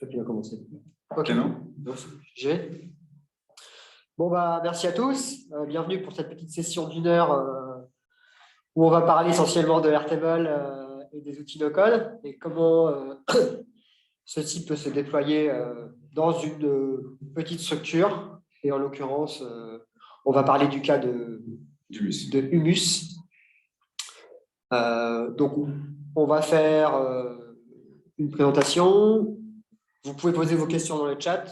toi qui vas commencer. Ok, non. J'y vais. Bon, merci à tous. Bienvenue pour cette petite session d'une heure où on va parler essentiellement de Airtable et des outils no-code et comment ceci peut se déployer dans une petite structure. Et en l'occurrence, on va parler du cas de Humus. Donc, on va faire une présentation. Vous pouvez poser vos questions dans le chat.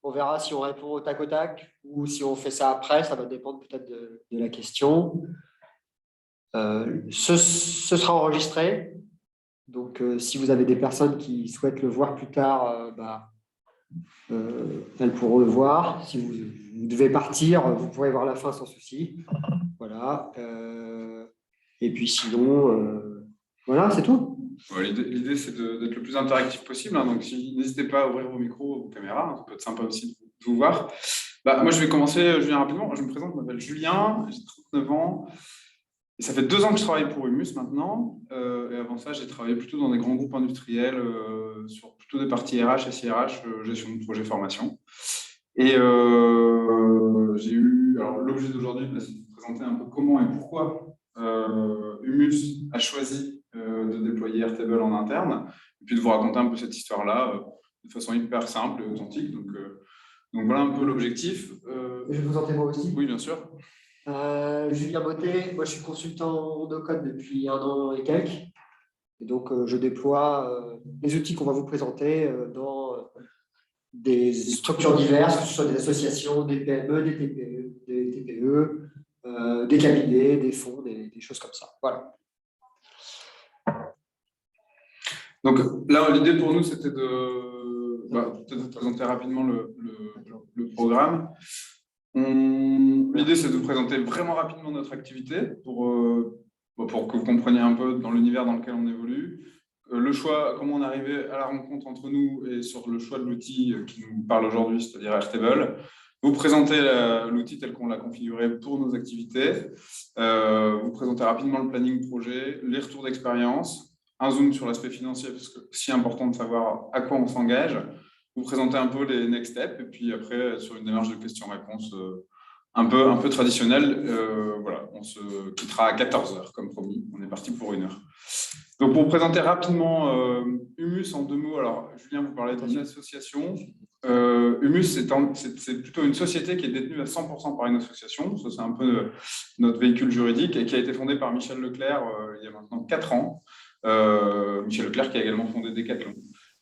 On verra si on répond au tac ou si on fait ça après. Ça va dépendre peut-être de la question. Ce sera enregistré. Donc, si vous avez des personnes qui souhaitent le voir plus tard, elles pourront le voir. Si vous devez partir, vous pourrez voir la fin sans souci. Voilà. Et puis sinon, voilà, c'est tout. L'idée, c'est d'être le plus interactif possible. Hein, donc, n'hésitez pas à ouvrir vos micros, vos caméras. Hein, ça peut être sympa aussi de vous voir. Moi, je vais commencer, Julien, rapidement. Je me présente, je m'appelle Julien, j'ai 39 ans. Et ça fait 2 ans que je travaille pour Humus maintenant. Et avant ça, j'ai travaillé plutôt dans des grands groupes industriels, sur plutôt des parties RH, SIRH, gestion de projet formation. Et j'ai eu... Alors, l'objet d'aujourd'hui, c'est de vous présenter un peu comment et pourquoi Humus a choisi de déployer Airtable en interne, et puis de vous raconter un peu cette histoire-là de façon hyper simple et authentique. Donc voilà un peu l'objectif. Je vais vous présenter moi aussi. Oui, bien sûr. Julien Bottet, moi je suis consultant de code depuis 1 an et quelques. Et donc je déploie les outils qu'on va vous présenter dans des structures diverses, que ce soit des associations, des PME, des TPE, des cabinets, des fonds, des choses comme ça. Voilà. Donc là, l'idée pour nous, c'était peut-être de présenter rapidement le programme. L'idée, c'est de vous présenter vraiment rapidement notre activité pour que vous compreniez un peu dans l'univers dans lequel on évolue. Le choix, comment on est arrivé à la rencontre entre nous et sur le choix de l'outil qui nous parle aujourd'hui, c'est-à-dire Airtable. Vous présenter l'outil tel qu'on l'a configuré pour nos activités. Vous présenter rapidement le planning projet, les retours d'expérience. Un zoom sur l'aspect financier, parce que c'est si important de savoir à quoi on s'engage. Vous présenter un peu les next steps, et puis après, sur une démarche de questions-réponses un peu traditionnelle, voilà, on se quittera à 14h, comme promis. On est parti pour 1 heure. Donc, pour vous présenter rapidement Humus en 2 mots, alors Julien vous parlait d'une association. Humus, c'est plutôt une société qui est détenue à 100% par une association. Ça, c'est un peu notre véhicule juridique, et qui a été fondée par Michel Leclerc il y a maintenant 4 ans. Michel Leclerc qui a également fondé Decathlon.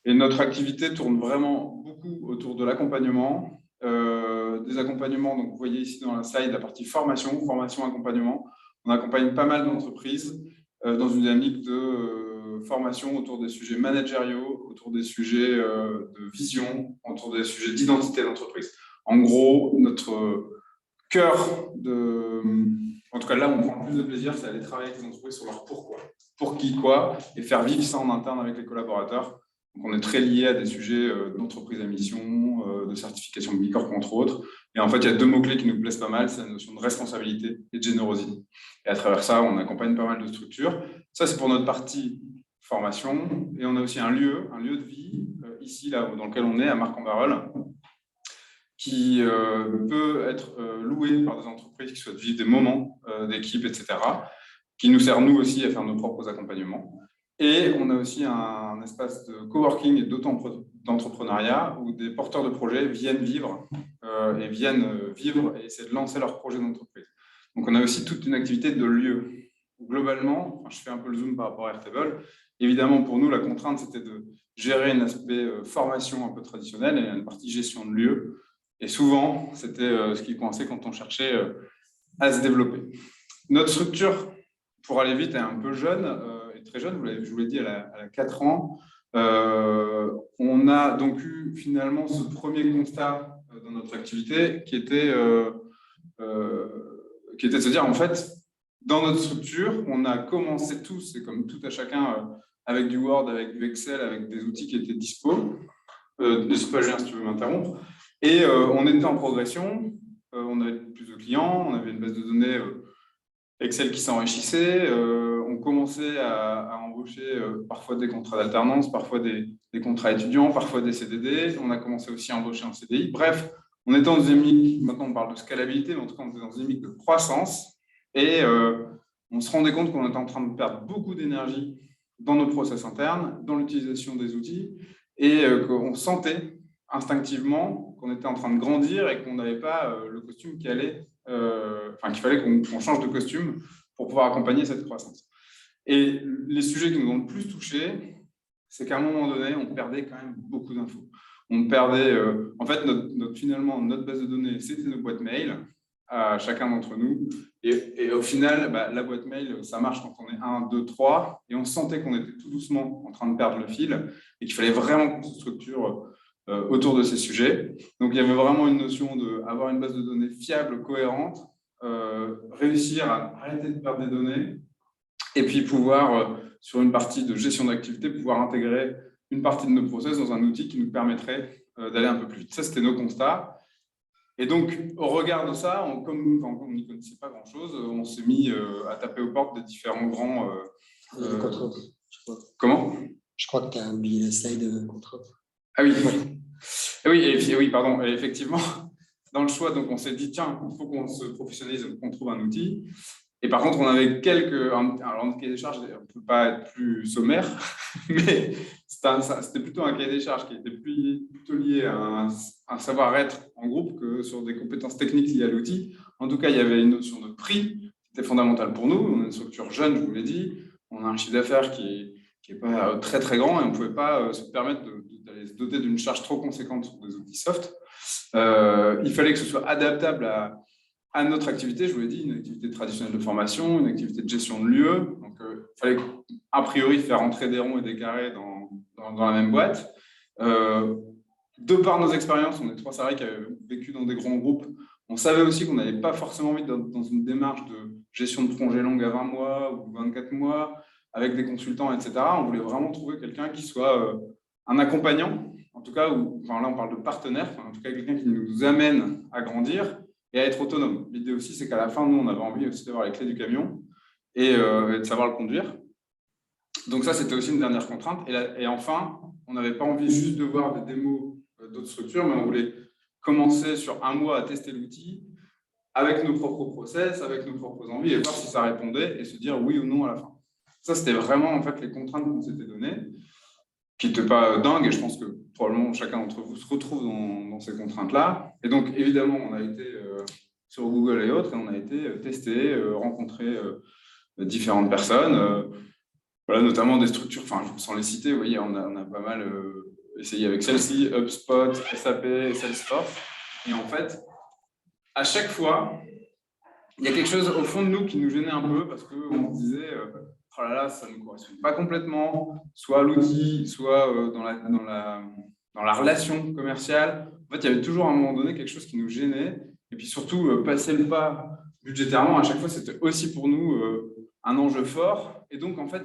Et notre activité tourne vraiment beaucoup autour de l'accompagnement, des accompagnements. Donc, vous voyez ici dans la slide la partie formation, accompagnement. On accompagne pas mal d'entreprises dans une dynamique de formation autour des sujets managériaux, autour des sujets de vision, autour des sujets d'identité d'entreprise. En gros, notre cœur en tout cas, là où on prend le plus de plaisir, c'est aller travailler avec les entreprises sur leur pourquoi. Pour qui, quoi, et faire vivre ça en interne avec les collaborateurs. Donc, on est très lié à des sujets d'entreprise à mission, de certification de Bicorp, entre autres. Et en fait, il y a 2 mots-clés qui nous plaisent pas mal, c'est la notion de responsabilité et de générosité. Et à travers ça, on accompagne pas mal de structures. Ça, c'est pour notre partie formation. Et on a aussi un lieu de vie, ici, là, dans lequel on est, à Marc-en-Barœul, qui peut être loué par des entreprises qui souhaitent vivre des moments d'équipe, etc., qui nous sert, nous aussi, à faire nos propres accompagnements. Et on a aussi un espace de coworking et d'entrepreneuriat où des porteurs de projets viennent vivre et essayer de lancer leur projet d'entreprise. Donc, on a aussi toute une activité de lieu. Globalement, je fais un peu le zoom par rapport à Airtable. Évidemment, pour nous, la contrainte, c'était de gérer un aspect formation un peu traditionnel et une partie gestion de lieu. Et souvent, c'était ce qui coinçait quand on cherchait à se développer. Notre structure, pour aller vite, est un peu jeune, et très jeune, je vous l'ai dit, elle a 4 ans. On a donc eu finalement ce premier constat dans notre activité qui était de se dire, en fait, dans notre structure, on a commencé tous, et comme tout à chacun, avec du Word, avec du Excel, avec des outils qui étaient dispo. N'hésite pas, Julien, si tu veux m'interrompre. Et on était en progression, on avait plus de clients, on avait une base de données Excel qui s'enrichissait, on commencé à embaucher parfois des contrats d'alternance, parfois des contrats étudiants, parfois des CDD. On a commencé aussi à embaucher un CDI. Bref, on était dans une dynamique, maintenant on parle de scalabilité, mais en tout cas on était dans une dynamique de croissance. Et on se rendait compte qu'on était en train de perdre beaucoup d'énergie dans nos process internes, dans l'utilisation des outils, et qu'on sentait instinctivement qu'on était en train de grandir et qu'on n'avait pas le costume qui allait, qu'il fallait qu'on change de costume pour pouvoir accompagner cette croissance. Et les sujets qui nous ont le plus touchés, c'est qu'à un moment donné, on perdait quand même beaucoup d'infos. On perdait, en fait, finalement, notre base de données, c'était nos boîtes mail à chacun d'entre nous. Et au final, la boîte mail, ça marche quand on est 1, 2, 3. Et on sentait qu'on était tout doucement en train de perdre le fil et qu'il fallait vraiment qu'on se structure autour de ces sujets. Donc, il y avait vraiment une notion d'avoir une base de données fiable, cohérente, réussir à arrêter de perdre des données et puis pouvoir, sur une partie de gestion d'activité, pouvoir intégrer une partie de nos process dans un outil qui nous permettrait d'aller un peu plus vite. Ça, c'était nos constats. Et donc, au regard de ça, comme on n'y connaissait pas grand-chose, on s'est mis à taper aux portes des différents grands… Comment ? Je crois que tu as oublié la slide contre. Ah oui, oui, pardon. Et effectivement, dans le choix, donc on s'est dit, tiens, il faut qu'on se professionnalise, qu'on trouve un outil. Et par contre, on avait alors, notre cahier des charges, on ne peut pas être plus sommaire, mais c'était plutôt un cahier des charges qui était plutôt lié à un savoir-être en groupe que sur des compétences techniques liées à l'outil. En tout cas, il y avait une notion de prix qui était fondamentale pour nous. On a une structure jeune, je vous l'ai dit. On a un chiffre d'affaires qui n'est pas très, très grand et on ne pouvait pas se permettre d'aller se doter d'une charge trop conséquente sur des outils soft. Il fallait que ce soit adaptable à notre activité, je vous l'ai dit, une activité traditionnelle de formation, une activité de gestion de lieu. Donc, il fallait a priori faire entrer des ronds et des carrés dans la même boîte. De par nos expériences, on est 3 salariés qui avaient vécu dans des grands groupes. On savait aussi qu'on n'avait pas forcément envie d'être dans une démarche de gestion de projet longue à 20 mois ou 24 mois avec des consultants, etc. On voulait vraiment trouver quelqu'un qui soit un accompagnant, en tout cas, là on parle de partenaire, en tout cas quelqu'un qui nous amène à grandir et à être autonome. L'idée aussi, c'est qu'à la fin, nous, on avait envie aussi d'avoir les clés du camion et de savoir le conduire. Donc ça, c'était aussi une dernière contrainte. Et enfin, on n'avait pas envie juste de voir des démos d'autres structures, mais on voulait commencer sur 1 mois à tester l'outil avec nos propres process, avec nos propres envies et voir si ça répondait et se dire oui ou non à la fin. Ça, c'était vraiment en fait les contraintes qu'on s'était données, qui n'étaient pas dingues, et je pense que probablement chacun d'entre vous se retrouve dans ces contraintes-là. Et donc, évidemment, on a été sur Google et autres, et on a été testé, rencontrer différentes personnes, voilà, notamment des structures, sans les citer, vous voyez, on a pas mal essayé avec celle-ci, HubSpot, SAP, Salesforce. Et en fait, à chaque fois, il y a quelque chose au fond de nous qui nous gênait un peu parce qu'on se disait oh là là, ça ne correspond pas complètement, soit à l'outil, soit dans la relation commerciale. En fait, il y avait toujours à un moment donné quelque chose qui nous gênait. Et puis surtout, passer le pas budgétairement, à chaque fois, c'était aussi pour nous un enjeu fort. Et donc, en fait,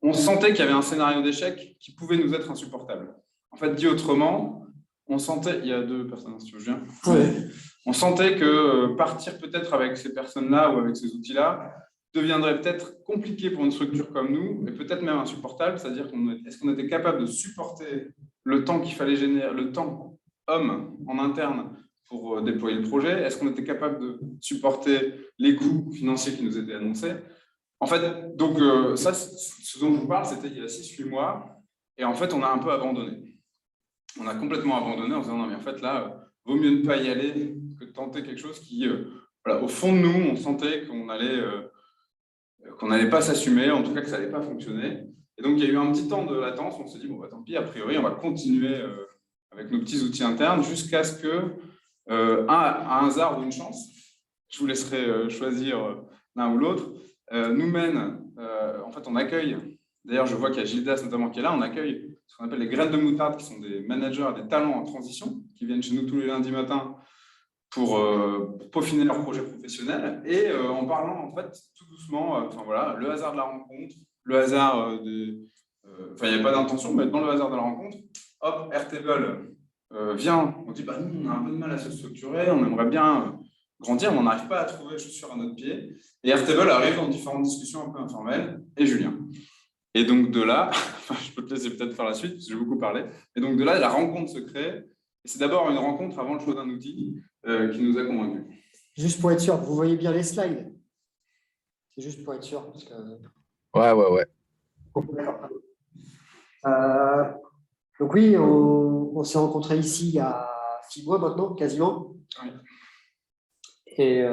on sentait qu'il y avait un scénario d'échec qui pouvait nous être insupportable. En fait, dit autrement, on sentait… Il y a 2 personnes, si tu veux, je viens. Ouais. On sentait que partir peut-être avec ces personnes-là ou avec ces outils-là deviendrait peut-être compliqué pour une structure comme nous, et peut-être même insupportable, c'est-à-dire est-ce qu'on était capable de supporter le temps qu'il fallait générer, le temps homme en interne pour déployer le projet, est-ce qu'on était capable de supporter les coûts financiers qui nous étaient annoncés. En fait, donc ça, ce dont je vous parle, c'était il y a 6-8 mois, et en fait, on a un peu abandonné. On a complètement abandonné en se disant non, mais en fait, là, vaut mieux ne pas y aller que de tenter quelque chose qui, voilà, au fond de nous, on sentait qu'on n'allait pas s'assumer, en tout cas que ça n'allait pas fonctionner. Et donc, il y a eu un petit temps de latence, on s'est dit, bon, tant pis, a priori, on va continuer avec nos petits outils internes jusqu'à ce que, un hasard ou une chance, je vous laisserai choisir l'un ou l'autre, nous mène, en fait, on accueille, d'ailleurs, je vois qu'il y a Gildas notamment qui est là, on accueille ce qu'on appelle les graines de moutarde, qui sont des managers, des talents en transition, qui viennent chez nous tous les lundis matins pour peaufiner leur projet professionnel. Et en parlant, en fait, tout doucement, voilà, le hasard de la rencontre, le hasard il n'y avait pas d'intention, mais dans le hasard de la rencontre, hop, Airtable vient, on dit, nous, on a un peu de mal à se structurer, on aimerait bien grandir, mais on n'arrive pas à trouver chaussures à notre pied. Et Airtable arrive dans différentes discussions un peu informelles, et Julien. Et donc de là, je peux te laisser peut-être faire la suite, parce que j'ai beaucoup parlé. Et donc de là, la rencontre se crée. Et c'est d'abord une rencontre avant le choix d'un outil qui nous a convaincus. Juste pour être sûr, vous voyez bien les slides? C'est juste pour être sûr. Parce que... Ouais. Donc oui, on s'est rencontrés ici il y a 6 mois maintenant, quasiment. Oui. Et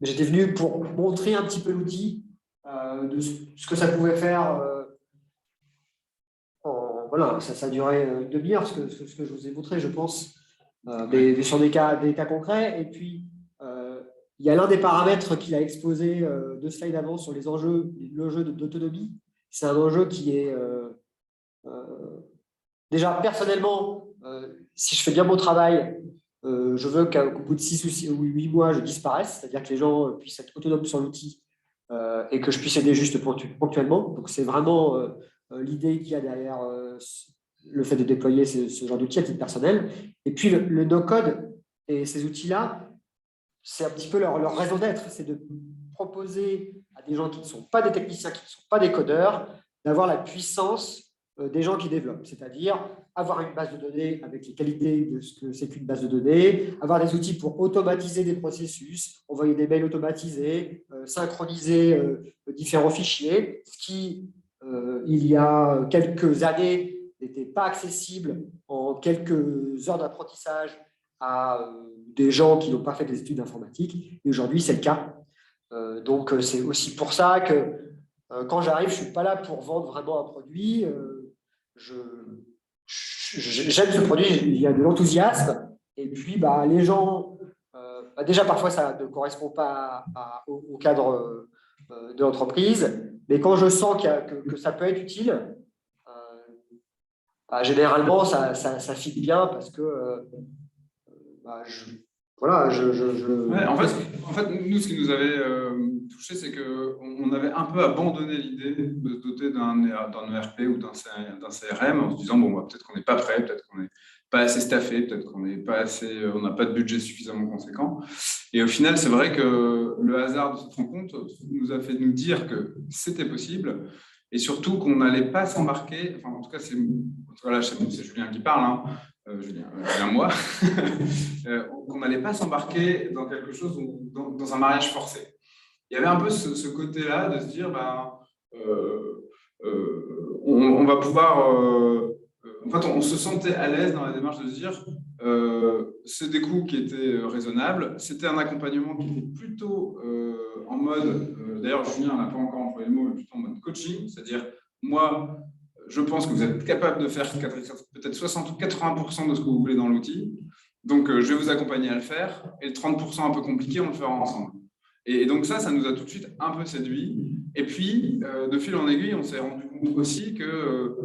j'étais venu pour montrer un petit peu l'outil, de ce que ça pouvait faire. Voilà, ça a duré une demi-heure, ce que je vous ai montré, je pense, sur des cas concrets. Et puis, il y a l'un des paramètres qu'il a exposé 2 slides avant sur les enjeux, l'enjeu d'autonomie. C'est un enjeu qui est déjà personnellement, si je fais bien mon travail, je veux qu'au bout de 6 ou 8 mois, je disparaisse, c'est-à-dire que les gens puissent être autonomes sur l'outil et que je puisse aider juste ponctuellement. Donc, c'est vraiment l'idée qu'il y a derrière le fait de déployer ce genre d'outils à titre personnel. Et puis, le no-code et ces outils-là, c'est un petit peu leur raison d'être, c'est de proposer à des gens qui ne sont pas des techniciens, qui ne sont pas des codeurs, d'avoir la puissance des gens qui développent, c'est-à-dire avoir une base de données avec les qualités de ce que c'est qu'une base de données, avoir des outils pour automatiser des processus, envoyer des mails automatisés, synchroniser différents fichiers, ce qui, il y a quelques années, n'était pas accessible en quelques heures d'apprentissage à des gens qui n'ont pas fait des études d'informatique. Et aujourd'hui, c'est le cas. Donc, c'est aussi pour ça que quand j'arrive, je ne suis pas là pour vendre vraiment un produit. J'aime ce produit, il y a de l'enthousiasme. Et puis, les gens, déjà, parfois, ça ne correspond pas au cadre de l'entreprise. Mais quand je sens que ça peut être utile, généralement, ça fit bien parce que Ouais, en fait, nous, ce qui nous avait touché, c'est qu'on avait un peu abandonné l'idée de se doter d'un ERP ou d'un CRM en se disant, bon, peut-être qu'on n'est pas prêt, peut-être qu'on n'est pas assez staffé, peut-être qu'on n'est pas assez, on n'a pas de budget suffisamment conséquent. Et au final, c'est vrai que le hasard de cette rencontre nous a fait nous dire que c'était possible et surtout qu'on n'allait pas s'embarquer, enfin, en tout cas, c'est Julien qui parle, hein. Julien, moi, qu'on n'allait pas s'embarquer dans quelque chose, dans un mariage forcé. Il y avait un peu ce côté-là de se dire, on va pouvoir... en fait, on se sentait à l'aise dans la démarche de se dire, c'est des coûts qui étaient raisonnables, c'était un accompagnement qui était plutôt en mode, d'ailleurs Julien n'a pas encore employé le mot, mais plutôt en mode coaching, c'est-à-dire, moi, je pense que vous êtes capable de faire peut-être 60 ou 80% de ce que vous voulez dans l'outil. Donc, je vais vous accompagner à le faire. Et le 30% un peu compliqué, on le fera ensemble. Et donc, ça nous a tout de suite un peu séduit. Et puis, de fil en aiguille, on s'est rendu compte aussi que,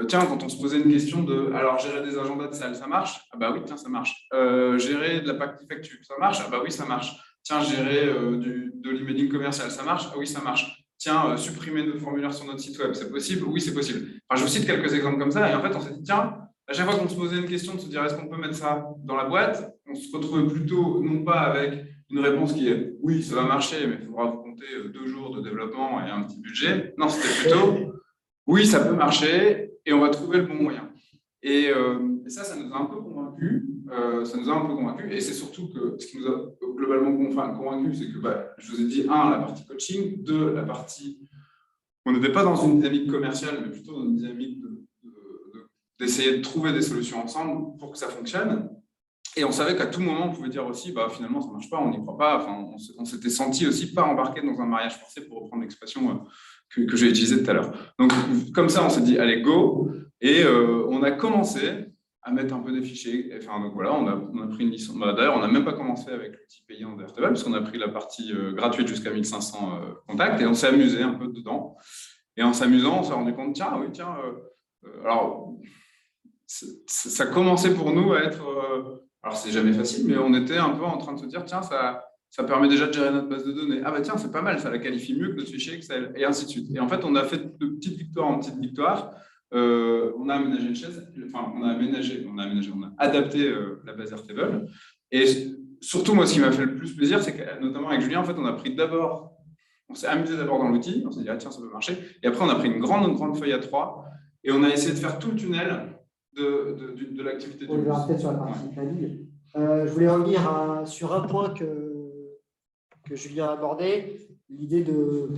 quand on se posait une question de « alors, gérer des agendas de salle, ça marche ?» Ah bah oui, tiens, ça marche. Gérer de la facture, ça marche? Ah bah oui, ça marche. Tiens, gérer de l'emailing commercial, ça marche? Ah oui, ça marche. Tiens, supprimer nos formulaires sur notre site web, c'est possible? Oui, c'est possible. Enfin, je vous cite quelques exemples comme ça. Et en fait, on s'est dit, tiens, à chaque fois qu'on se posait une question de se dire, est-ce qu'on peut mettre ça dans la boîte? On se retrouvait plutôt, non pas avec une réponse qui est, oui, ça va marcher, mais il faudra vous compter 2 jours de développement et un petit budget. Non, c'était plutôt, oui, ça peut marcher et on va trouver le bon moyen. Et ça nous a un peu convaincus. Et c'est surtout que ce qui nous a globalement convaincus, c'est que je vous ai dit, la partie coaching, 2, la partie... On n'était pas dans une dynamique commerciale, mais plutôt dans une dynamique d'essayer de trouver des solutions ensemble pour que ça fonctionne. Et on savait qu'à tout moment, on pouvait dire aussi, finalement, ça ne marche pas, on n'y croit pas. Enfin, on s'était senti aussi pas embarqué dans un mariage forcé, pour reprendre l'expression que j'ai utilisée tout à l'heure. Donc, comme ça, on s'est dit, allez, go. Et on a commencé à mettre un peu des fichiers. Enfin, donc voilà, on a pris une licence. D'ailleurs, on n'a même pas commencé avec l'outil payant d'Airtable, parce qu'on a pris la partie gratuite jusqu'à 1500 contacts, et on s'est amusé un peu dedans. Et en s'amusant, on s'est rendu compte, alors, ça commençait pour nous à être... alors, c'est jamais facile, mais on était un peu en train de se dire, tiens, ça permet déjà de gérer notre base de données. Ah tiens, c'est pas mal, ça la qualifie mieux que notre fichier Excel, et ainsi de suite. Et en fait, on a fait de petite victoire en petite victoire. On a aménagé une chaise, on a adapté la base Airtable. Et surtout, moi, ce qui m'a fait le plus plaisir, c'est que, notamment avec Julien, en fait, on s'est amusé d'abord dans l'outil, on s'est dit, ah, tiens, ça peut marcher. Et après, on a pris une grande feuille A3 et on a essayé de faire tout le tunnel de l'activité du On verra peut-être sur la partie planning. Je voulais revenir sur un point que Julien a abordé, l'idée de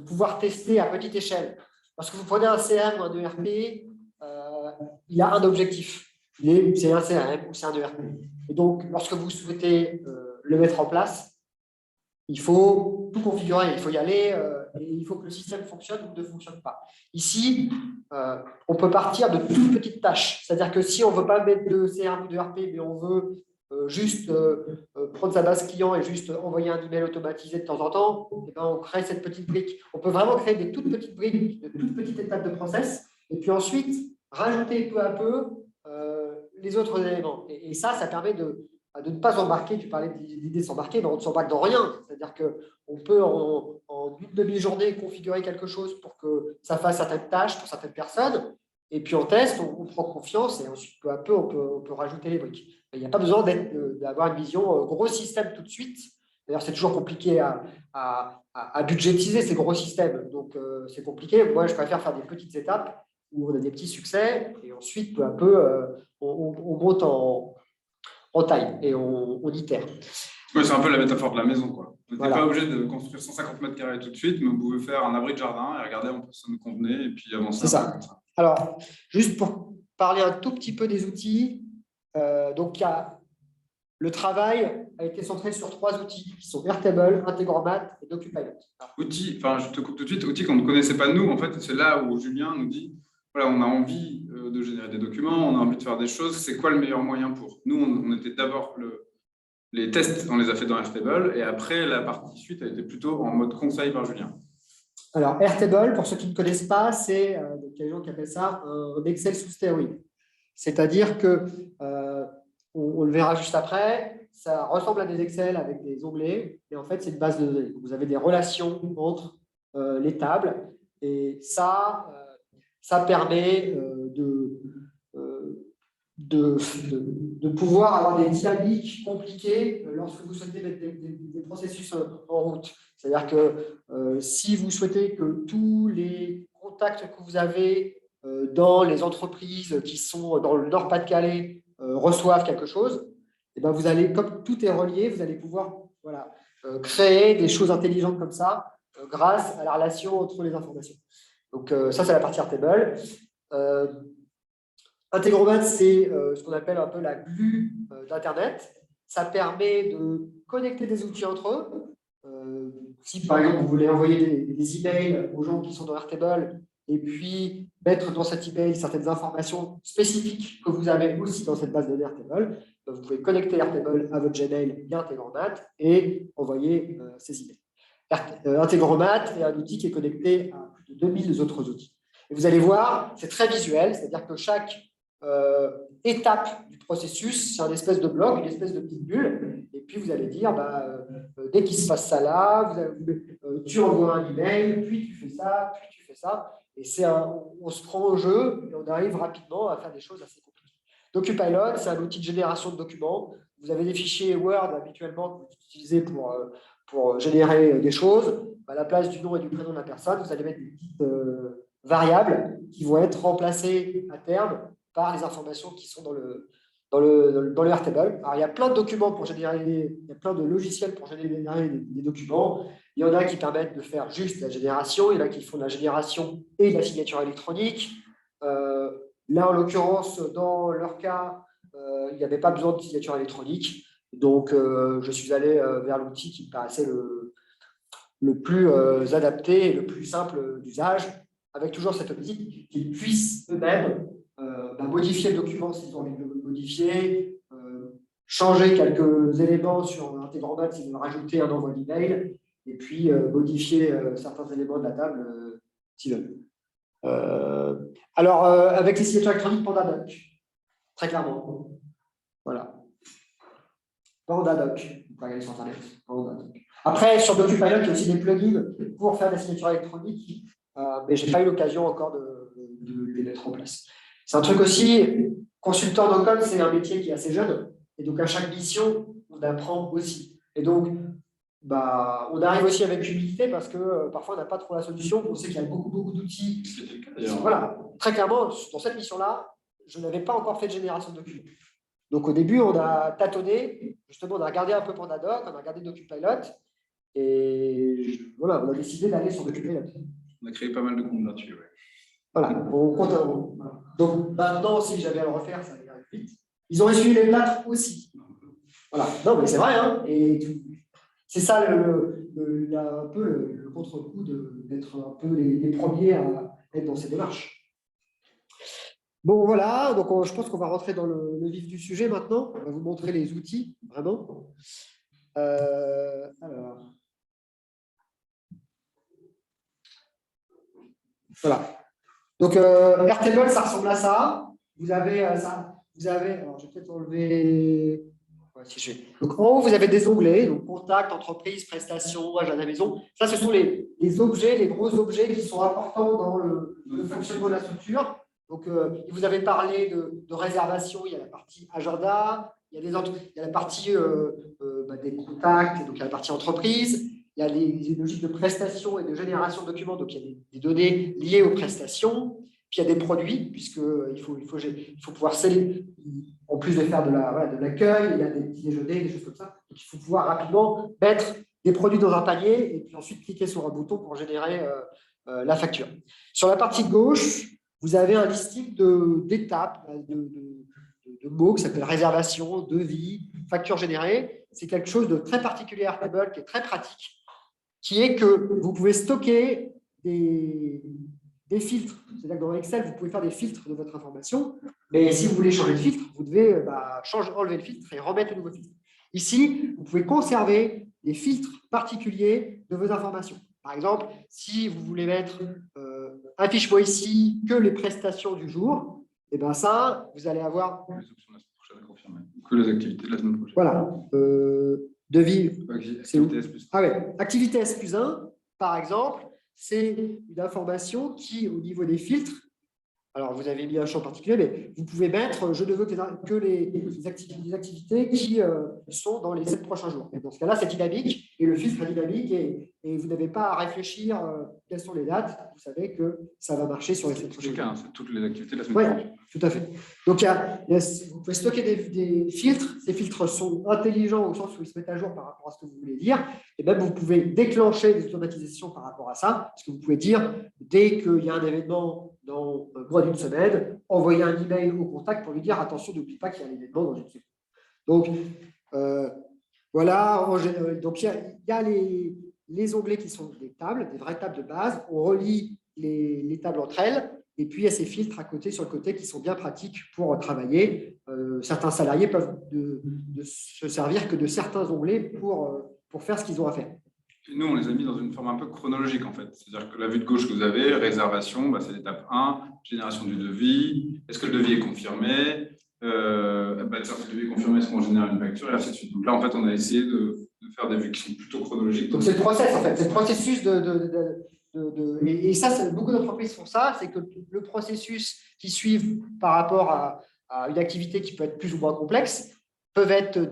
pouvoir tester à petite échelle. Parce que vous prenez un CRM ou un ERP, il y a un objectif. C'est un CRM ou c'est un ERP. Et donc, lorsque vous souhaitez le mettre en place, il faut tout configurer, il faut y aller et il faut que le système fonctionne ou ne fonctionne pas. Ici, on peut partir de toutes petites tâches. C'est-à-dire que si on ne veut pas mettre de CRM ou de ERP, mais on veut juste prendre sa base client et juste envoyer un email automatisé de temps en temps, et ben on crée cette petite brique. On peut vraiment créer des toutes petites briques, de toutes petites étapes de process, et puis ensuite rajouter peu à peu les autres éléments. Et ça permet de ne pas s'embarquer. Tu parlais de l'idée de s'embarquer, mais on ne s'embarque dans rien. C'est-à-dire qu'on peut en une demi-journée configurer quelque chose pour que ça fasse certaines tâches pour certaines personnes, et puis on teste, on prend confiance, et ensuite peu à peu on peut rajouter les briques. Il n'y a pas besoin d'avoir une vision gros système tout de suite. D'ailleurs, c'est toujours compliqué à budgétiser ces gros systèmes. Donc, c'est compliqué. Moi, je préfère faire des petites étapes où on a des petits succès et ensuite, peu à peu, on monte en taille et on itère. Oui, c'est un peu la métaphore de la maison, quoi. Vous n'êtes pas obligé de construire 150 mètres carrés tout de suite, mais vous pouvez faire un abri de jardin et regarder, ça nous convenait, et puis avancer. C'est ça. Comme ça. Alors, juste pour parler un tout petit peu des outils, donc le travail a été centré sur 3 outils qui sont Airtable, Integromat et DocuPilot. Outils, je te coupe tout de suite, outils qu'on ne connaissait pas nous, en fait, c'est là où Julien nous dit, voilà, on a envie de générer des documents, on a envie de faire des choses, c'est quoi le meilleur moyen pour? Nous, on était d'abord les tests, on les a fait dans Airtable, et après, la partie suite a été plutôt en mode conseil par Julien. Alors, Airtable, pour ceux qui ne connaissent pas, c'est, il y a des gens qui appellent ça un Excel sous stéroïde. C'est-à-dire que, on le verra juste après, ça ressemble à des Excel avec des onglets, et en fait, c'est une base de données. Vous avez des relations entre les tables, et ça permet de pouvoir avoir des dynamiques compliquées lorsque vous souhaitez mettre des processus en route. C'est-à-dire que si vous souhaitez que tous les contacts que vous avez dans les entreprises qui sont dans le Nord-Pas-de-Calais reçoivent quelque chose, et ben vous allez, comme tout est relié, vous allez pouvoir créer des choses intelligentes comme ça grâce à la relation entre les informations. Donc ça, c'est la partie Airtable. Integromat, c'est ce qu'on appelle un peu la glue d'Internet. Ça permet de connecter des outils entre eux. Si par exemple vous voulez envoyer des emails aux gens qui sont dans Airtable et puis mettre dans cet email certaines informations spécifiques que vous avez aussi dans cette base de données Airtable, vous pouvez connecter Airtable à votre Gmail via Integromat et envoyer ces emails. Integromat est un outil qui est connecté à plus de 2000 autres outils. Et vous allez voir, c'est très visuel, c'est-à-dire que chaque étape du processus, c'est une espèce de bloc, une espèce de petite bulle, et puis vous allez dire, dès qu'il se passe ça là, tu envoies un email, puis tu fais ça, et on se prend au jeu et on arrive rapidement à faire des choses assez compliquées. DocuPilot, c'est un outil de génération de documents. Vous avez des fichiers Word habituellement que vous utilisez pour générer des choses. À la place du nom et du prénom de la personne, vous allez mettre des petites variables qui vont être remplacées à terme par les informations qui sont dans le Airtable. Alors, il y a plein de documents pour générer, il y a plein de logiciels pour générer des documents. Il y en a qui permettent de faire juste la génération, il y en a qui font de la génération et de la signature électronique. Là, en l'occurrence, dans leur cas, il n'y avait pas besoin de signature électronique. Donc, je suis allé vers l'outil qui me paraissait le plus adapté et le plus simple d'usage, avec toujours cette optique qu'ils puissent eux-mêmes modifier le document s'ils ont envie de le modifier, changer quelques éléments sur Integromat s'ils veulent rajouter un envoi d'email, et puis modifier certains éléments de la table s'ils veulent. Alors, avec les signatures électroniques, PandaDoc, très clairement. Voilà. PandaDoc, vous pouvez regarder sur Internet. PandaDoc. Après, sur DocuPilot, il y a aussi des plugins pour faire des signatures électroniques, mais je n'ai pas eu l'occasion encore de les mettre en place. C'est un truc aussi, consultant no-code, c'est un métier qui est assez jeune, et donc à chaque mission, on apprend aussi. Et donc, on arrive aussi avec humilité parce que parfois on n'a pas trop la solution. On sait qu'il y a beaucoup d'outils. Voilà, très clairement, dans cette mission-là, je n'avais pas encore fait de génération de documents. Donc au début, on a tâtonné, justement, on a regardé un peu Pandadoc, on a regardé DocuPilot, et voilà, on a décidé d'aller sur DocuPilot. On a créé pas mal de comptes là-dessus, ouais. Voilà, on compte. Donc maintenant, si j'avais à le refaire, ça irait vite. Ils ont essuyé les plâtres aussi. Voilà, non, mais c'est vrai, hein, et c'est ça un peu le contre-coup d'être un peu les premiers à être dans ces démarches. Bon, voilà, donc je pense qu'on va rentrer dans le vif du sujet maintenant. On va vous montrer les outils, vraiment. Alors. Voilà. Donc, Airtable, ça ressemble à ça. Vous avez ça. Alors, je vais peut-être enlever. Ouais, si je vais. Donc, en haut, vous avez des onglets, donc contact, entreprise, prestations, agenda maison. Ça, ce sont les objets, les gros objets qui sont importants dans le fonctionnement de la structure. Donc, vous avez parlé de réservation, il y a la partie agenda, il y a la partie des contacts, donc il y a la partie entreprise, il y a les logiques de prestation et de génération de documents, donc il y a des données liées aux prestations, puis il y a des produits, puisqu'il faut pouvoir sceller, en plus de faire de l'accueil, il y a des petits déjeuners, des choses comme ça, donc il faut pouvoir rapidement mettre des produits dans un panier et puis ensuite cliquer sur un bouton pour générer la facture. Sur la partie gauche, vous avez un listing d'étapes, de mots qui s'appelle réservation, devis, facture générée. C'est quelque chose de très particulier à Airtable, qui est très pratique, qui est que vous pouvez stocker des filtres. C'est-à-dire que dans Excel, vous pouvez faire des filtres de votre information, mais si vous voulez changer de filtre, vous devez enlever le filtre et remettre le nouveau filtre. Ici, vous pouvez conserver des filtres particuliers de vos informations. Par exemple, si vous voulez mettre affiche-moi ici que les prestations du jour, et bien ça, vous allez avoir… Les options de la semaine prochaine à confirmer. Que les activités de la semaine prochaine. Voilà. Devis. Activité S+1. Ah ouais. Activité S+1, par exemple, c'est une information qui, au niveau des filtres, alors vous avez mis un champ particulier, mais vous pouvez mettre, je ne veux que les activités qui sont dans les 7 prochains jours. Et dans ce cas-là, c'est dynamique, et le filtre est dynamique, et vous n'avez pas à réfléchir quelles sont les dates. Vous savez que ça va marcher sur les 7 prochains jours. C'est toutes les activités de la semaine prochaine. Oui, tout à fait. Donc, vous pouvez stocker des filtres. Ces filtres sont intelligents au sens où ils se mettent à jour par rapport à ce que vous voulez dire. Et même, vous pouvez déclencher des automatisations par rapport à ça, parce que vous pouvez dire, dès qu'il y a un événement dans moins d'une semaine, envoyer un email au contact pour lui dire, attention, n'oublie pas qu'il y a un événement dans une semaine. Donc, voilà. Donc, il y a les onglets qui sont des tables, des vraies tables de base. On relie les tables entre elles. Et puis, il y a ces filtres à côté, sur le côté, qui sont bien pratiques pour travailler. Certains salariés peuvent de se servir que de certains onglets pour faire ce qu'ils ont à faire. Et nous, on les a mis dans une forme un peu chronologique, en fait. C'est-à-dire que la vue de gauche que vous avez, réservation, c'est l'étape 1, génération du devis. Est-ce que le devis est confirmé? Si le devis est confirmé, est-ce qu'on génère une facture? Et ainsi de suite. Donc là, en fait, on a essayé de faire des vues qui sont plutôt chronologiques. Donc, c'est le process, en fait. C'est le processus et ça, beaucoup d'entreprises font ça, c'est que le processus qui suivent par rapport à une activité qui peut être plus ou moins complexe peuvent être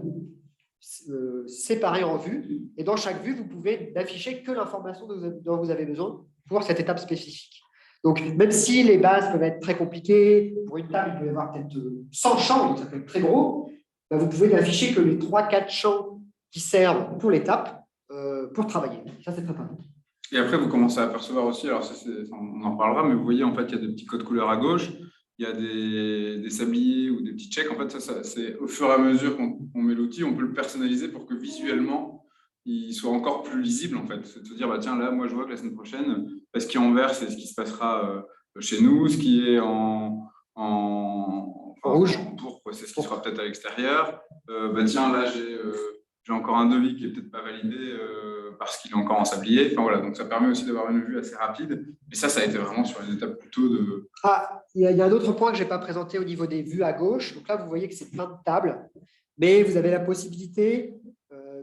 séparés en vues, et dans chaque vue, vous pouvez n'afficher que l'information dont vous avez besoin pour cette étape spécifique. Donc, même si les bases peuvent être très compliquées, pour une table, il peut y avoir peut-être 100 champs, donc ça peut être très gros, vous pouvez n'afficher que les 3-4 champs qui servent pour l'étape pour travailler. Ça, c'est très pratique. Et après, vous commencez à apercevoir aussi, alors on en parlera, mais vous voyez, en fait, il y a des petits codes couleurs à gauche, il y a des sabliers ou des petits checks. En fait, ça c'est au fur et à mesure qu'on met l'outil, on peut le personnaliser pour que visuellement, il soit encore plus lisible, en fait. C'est de se dire, tiens, là, moi, je vois que la semaine prochaine, ce qui est en vert, c'est ce qui se passera chez nous, ce qui est en rouge, en pourpre, c'est ce qui sera peut-être à l'extérieur. Tiens, là, j'ai encore un devis qui n'est peut-être pas validé parce qu'il est encore en sablier. Enfin, voilà, donc ça permet aussi d'avoir une vue assez rapide. Et ça a été vraiment sur les étapes plutôt de… Ah, il y a un autre point que je n'ai pas présenté au niveau des vues à gauche. Donc là, vous voyez que c'est plein de tables, mais vous avez la possibilité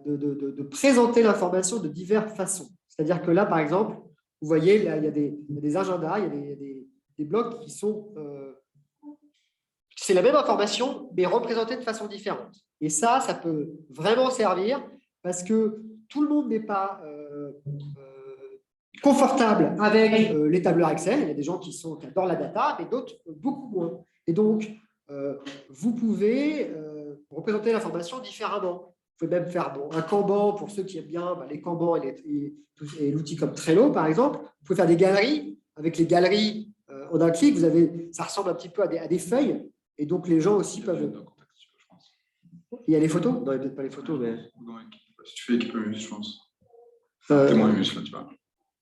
de présenter l'information de diverses façons. C'est-à-dire que là, par exemple, vous voyez, là, il y a des agendas, il y a des blocs qui sont… c'est la même information, mais représentée de façon différente. Et ça peut vraiment servir parce que tout le monde n'est pas confortable avec les tableurs Excel. Il y a des gens qui adorent la data, mais d'autres beaucoup moins. Et donc, vous pouvez représenter l'information différemment. Vous pouvez même faire un Kanban pour ceux qui aiment bien les Kanban et l'outil comme Trello, par exemple. Vous pouvez faire des galeries. Avec les galeries, en un clic, ça ressemble un petit peu à des feuilles. Et donc, les gens aussi peuvent… Il y a les photos? Non, il n'y a peut-être pas les photos, mais… Si tu fais équipe Humus, je pense. Témoin Humus, là, tu vois.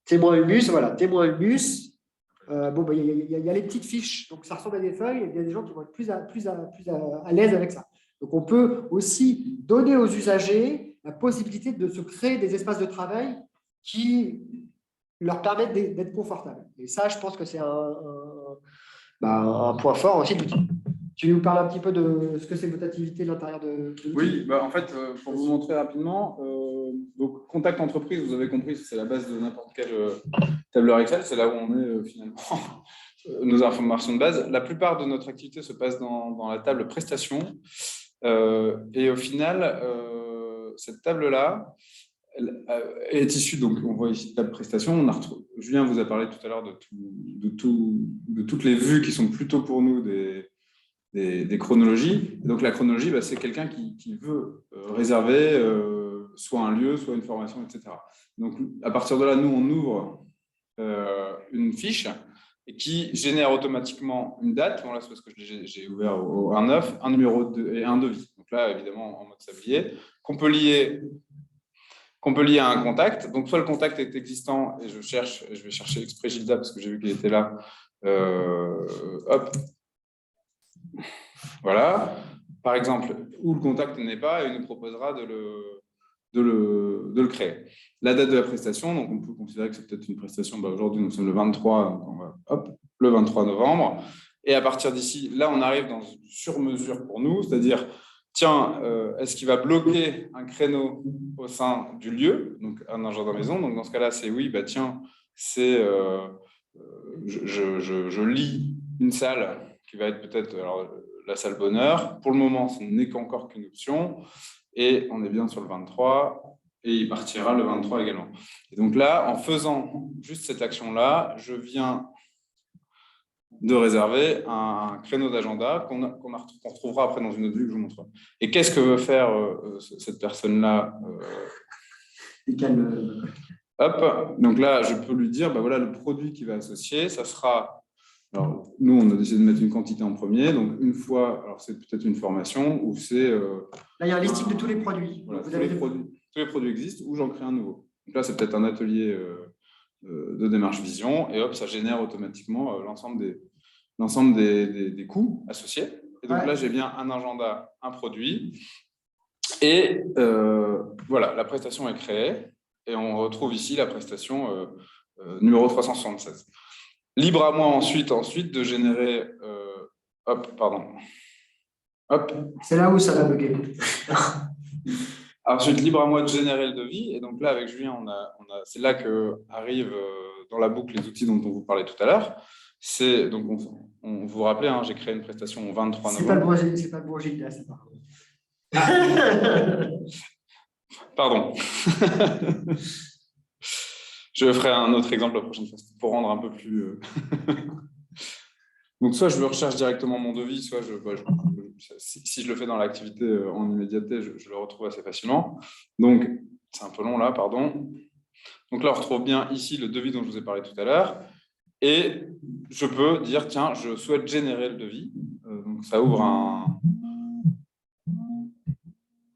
Témoin Humus, voilà. Témoin Humus. Bon, il y a les petites fiches. Donc, ça ressemble à des feuilles. Il y a des gens qui vont être plus à l'aise avec ça. Donc, on peut aussi donner aux usagers la possibilité de se créer des espaces de travail qui leur permettent d'être confortables. Et ça, je pense que c'est un point fort aussi de l'outil. Tu nous parles un petit peu de ce que c'est votre activité de l'intérieur de l'outil? Oui, en fait, pour vous montrer rapidement, donc contact entreprise, vous avez compris, c'est la base de n'importe quel tableur Excel, c'est là où on est finalement nos informations de base. La plupart de notre activité se passe dans la table prestations. Et au final, cette table-là, elle est issue, donc on voit ici table prestation. Julien vous a parlé tout à l'heure de toutes les vues qui sont plutôt pour nous des chronologies. Et donc la chronologie, c'est quelqu'un qui veut réserver soit un lieu, soit une formation, etc. Donc à partir de là, nous, on ouvre une fiche et qui génère automatiquement une date. Bon, là, c'est parce que j'ai ouvert au 1.9, un numéro et un devis. Donc là, évidemment, en mode sablier, qu'on peut lier à un contact. Donc, soit le contact est existant et je vais chercher exprès Gilda parce que j'ai vu qu'il était là. Hop. Voilà. Par exemple, où le contact n'est pas et il nous proposera de le créer. La date de la prestation, donc on peut considérer que c'est peut-être une prestation. Aujourd'hui, nous sommes le 23, donc on va, le 23 novembre. Et à partir d'ici, là, on arrive dans une sur-mesure pour nous, c'est-à-dire, tiens, est-ce qu'il va bloquer un créneau au sein du lieu, donc un agenda maison? Donc dans ce cas-là, c'est oui, tiens, c'est je lis une salle qui va être peut-être la salle bonheur. Pour le moment, ce n'est qu'encore qu'une option. Et on est bien sur le 23, et il partira le 23 également. Et donc là, en faisant juste cette action-là, je viens de réserver un créneau d'agenda qu'on retrouvera après dans une autre vue que je vous montre. Et qu'est-ce que veut faire cette personne-là Hop, donc là, je peux lui dire, voilà, le produit qui va associer, ça sera… Alors, nous, on a décidé de mettre une quantité en premier. Donc, une fois, alors c'est peut-être une formation ou c'est… là, il y a un listing de tous les produits. Voilà, tous les produits existent ou j'en crée un nouveau. Donc là, c'est peut-être un atelier de démarche vision et hop, ça génère automatiquement l'ensemble des coûts associés. Et donc là, j'ai bien un agenda, un produit. Et voilà, la prestation est créée. Et on retrouve ici la prestation numéro 376. Libre à moi ensuite de générer… C'est là où ça va bugger. Ensuite, libre à moi de générer le devis. Et donc là, avec Julien, c'est là qu'arrivent dans la boucle les outils dont on vous parlait tout à l'heure. Donc, on vous rappelez, j'ai créé une prestation au 23 novembre. C'est pas le bon Gilda, c'est pas. Pardon. Je ferai un autre exemple la prochaine fois pour rendre un peu plus… Donc, soit je recherche directement mon devis, soit si je le fais dans l'activité en immédiateté, je le retrouve assez facilement. Donc, c'est un peu long là, pardon. Donc là, on retrouve bien ici le devis dont je vous ai parlé tout à l'heure. Et je peux dire, tiens, je souhaite générer le devis. Donc, ça ouvre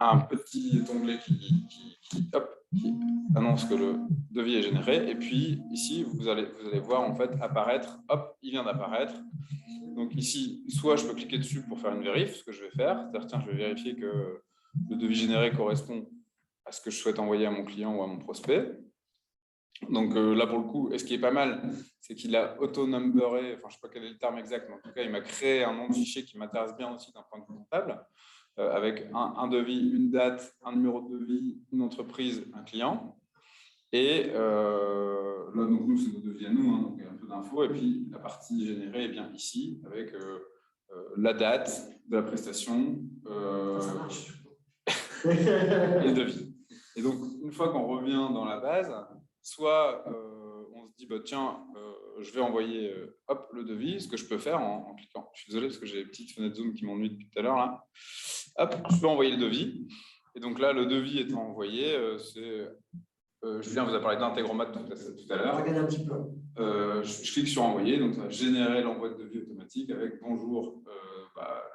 un petit onglet qui annonce que le devis est généré. Et puis, ici, vous allez voir en fait apparaître, hop, il vient d'apparaître. Donc ici, soit je peux cliquer dessus pour faire une vérif, ce que je vais faire. C'est-à-dire, tiens, je vais vérifier que le devis généré correspond à ce que je souhaite envoyer à mon client ou à mon prospect. Donc là, pour le coup, et ce qui est pas mal, c'est qu'il a auto-numberé, enfin, je ne sais pas quel est le terme exact, mais en tout cas, il m'a créé un nom de fichier qui m'intéresse bien aussi d'un point de vue comptable, avec un devis, une date, un numéro de devis, une entreprise, un client. Et là, donc nous, c'est nos devis à nous, donc il y a un peu d'infos. Et puis, la partie générée est bien ici, avec la date de la prestation et le devis. Et donc, une fois qu'on revient dans la base, soit on se dit, bah, tiens, je vais envoyer le devis, ce que je peux faire en cliquant. Je suis désolé parce que j'ai des petites fenêtres Zoom qui m'ennuient depuis tout à l'heure. Là. Hop, je peux envoyer le devis. Et donc là, le devis étant envoyé, Julien vous a parlé d'intégromat tout à l'heure. Regardez un petit peu. Je clique sur envoyer, donc ça va générer l'envoi de devis automatique avec bonjour,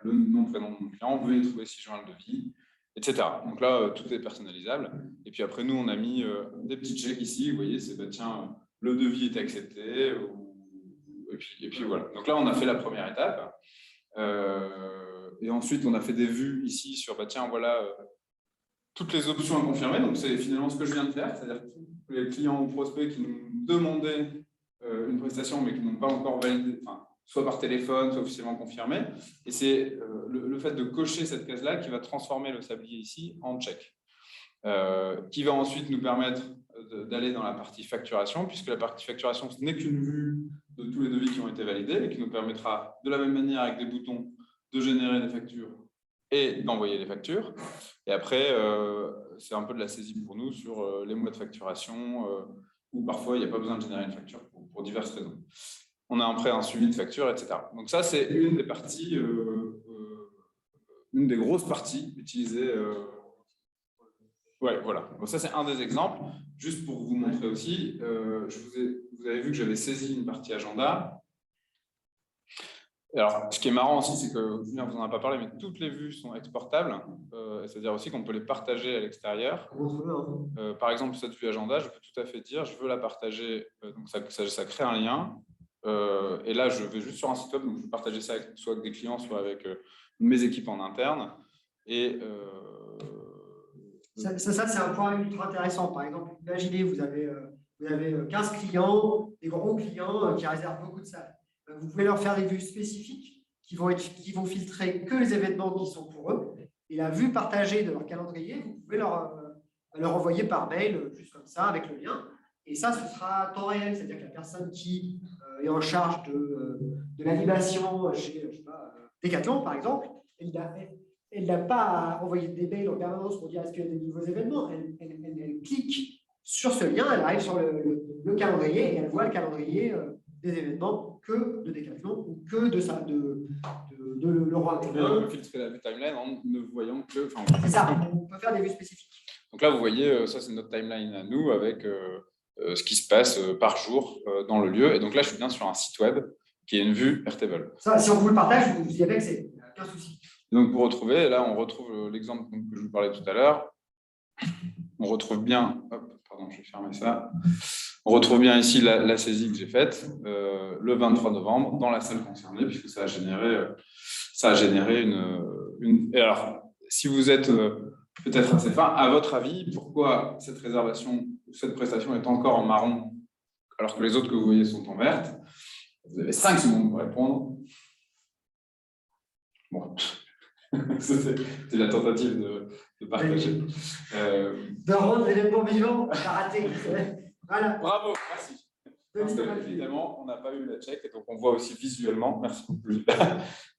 le nom, prénom de mon client, veuillez trouver ci-joint le devis, etc. Donc là, tout est personnalisable. Et puis après, nous, on a mis des petits checks ici. Vous voyez, c'est tiens, le devis est accepté. Et puis voilà. Donc là, on a fait la première étape. Et ensuite, on a fait des vues ici sur tiens, voilà. Toutes les options à confirmer, donc c'est finalement ce que je viens de faire, c'est-à-dire tous les clients ou prospects qui nous demandaient une prestation mais qui n'ont pas encore validé, soit par téléphone, soit officiellement confirmé. Et c'est le fait de cocher cette case-là qui va transformer le sablier ici en check, qui va ensuite nous permettre d'aller dans la partie facturation, puisque la partie facturation, ce n'est qu'une vue de tous les devis qui ont été validés et qui nous permettra de la même manière avec des boutons de générer des factures et d'envoyer les factures. Et après, c'est un peu de la saisie pour nous sur les mois de facturation, où parfois, il n'y a pas besoin de générer une facture pour diverses raisons. On a après un suivi de facture, etc. Donc ça, c'est une des parties, une des grosses parties utilisées. Ouais, voilà. Donc ça, c'est un des exemples. Juste pour vous montrer aussi, vous avez vu que j'avais saisi une partie agenda. Alors, ce qui est marrant aussi, c'est que, Julien, vous n'en avez pas parlé, mais toutes les vues sont exportables, c'est-à-dire aussi qu'on peut les partager à l'extérieur. Par exemple, cette vue agenda, je peux tout à fait dire, je veux la partager, donc ça crée un lien, et là, je vais juste sur un site web, donc je vais partager ça soit avec des clients, soit avec mes équipes en interne. Et ça c'est un point ultra intéressant. Par exemple, imaginez, vous avez 15 clients, des gros clients qui réservent beaucoup de salles. Vous pouvez leur faire des vues spécifiques qui vont filtrer que les événements qui sont pour eux. Et la vue partagée de leur calendrier, vous pouvez leur envoyer par mail, juste comme ça, avec le lien. Et ça, ce sera temps réel. C'est-à-dire que la personne qui est en charge de l'animation chez Decathlon, par exemple, elle n'a pas à envoyer des mails en permanence pour dire est-ce qu'il y a des nouveaux événements. Elle clique sur ce lien, elle arrive sur le calendrier et elle voit le calendrier des événements que de Decathlon ou que de Leroy Merlin. On peut filtrer la vue timeline en ne voyant que… C'est ça, on peut faire des vues spécifiques. Donc là, vous voyez, ça c'est notre timeline à nous avec ce qui se passe par jour dans le lieu. Et donc là, je suis bien sur un site web qui est une vue Airtable. Ça, si on vous le partage, vous y avez accès, il n'y a aucun souci. Et donc pour retrouver, là, on retrouve l'exemple que je vous parlais tout à l'heure. On retrouve bien… Hop, pardon, je vais fermer ça. On retrouve bien ici la saisie que j'ai faite le 23 novembre dans la salle concernée, puisque ça a généré une… Et alors, si vous êtes peut-être assez fin, à votre avis, pourquoi cette réservation ou cette prestation est encore en marron alors que les autres que vous voyez sont en verte? Vous avez 5 secondes pour répondre. Bon, c'est la tentative de partager. De rendre l'événement vivant, t'as raté. Voilà. Bravo, merci. Parce que, évidemment, on n'a pas eu la check, et donc on voit aussi visuellement, merci beaucoup,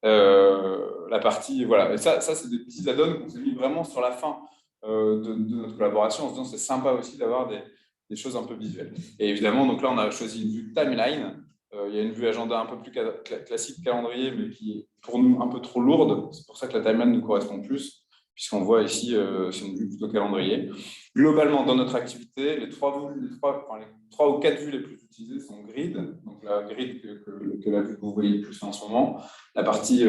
la partie, voilà. Et ça c'est des petits add-ons qu'on s'est mis vraiment sur la fin de notre collaboration, en se disant c'est sympa aussi d'avoir des choses un peu visuelles. Et évidemment, donc là, on a choisi une vue timeline. Il y a une vue agenda un peu plus classique calendrier, mais qui est pour nous un peu trop lourde. C'est pour ça que la timeline nous correspond plus, puisqu'on voit ici, c'est une vue plutôt calendrier. Globalement, dans notre activité, les trois ou quatre vues les plus utilisées sont grid, donc la grid que la vue que vous voyez le plus en ce moment, la partie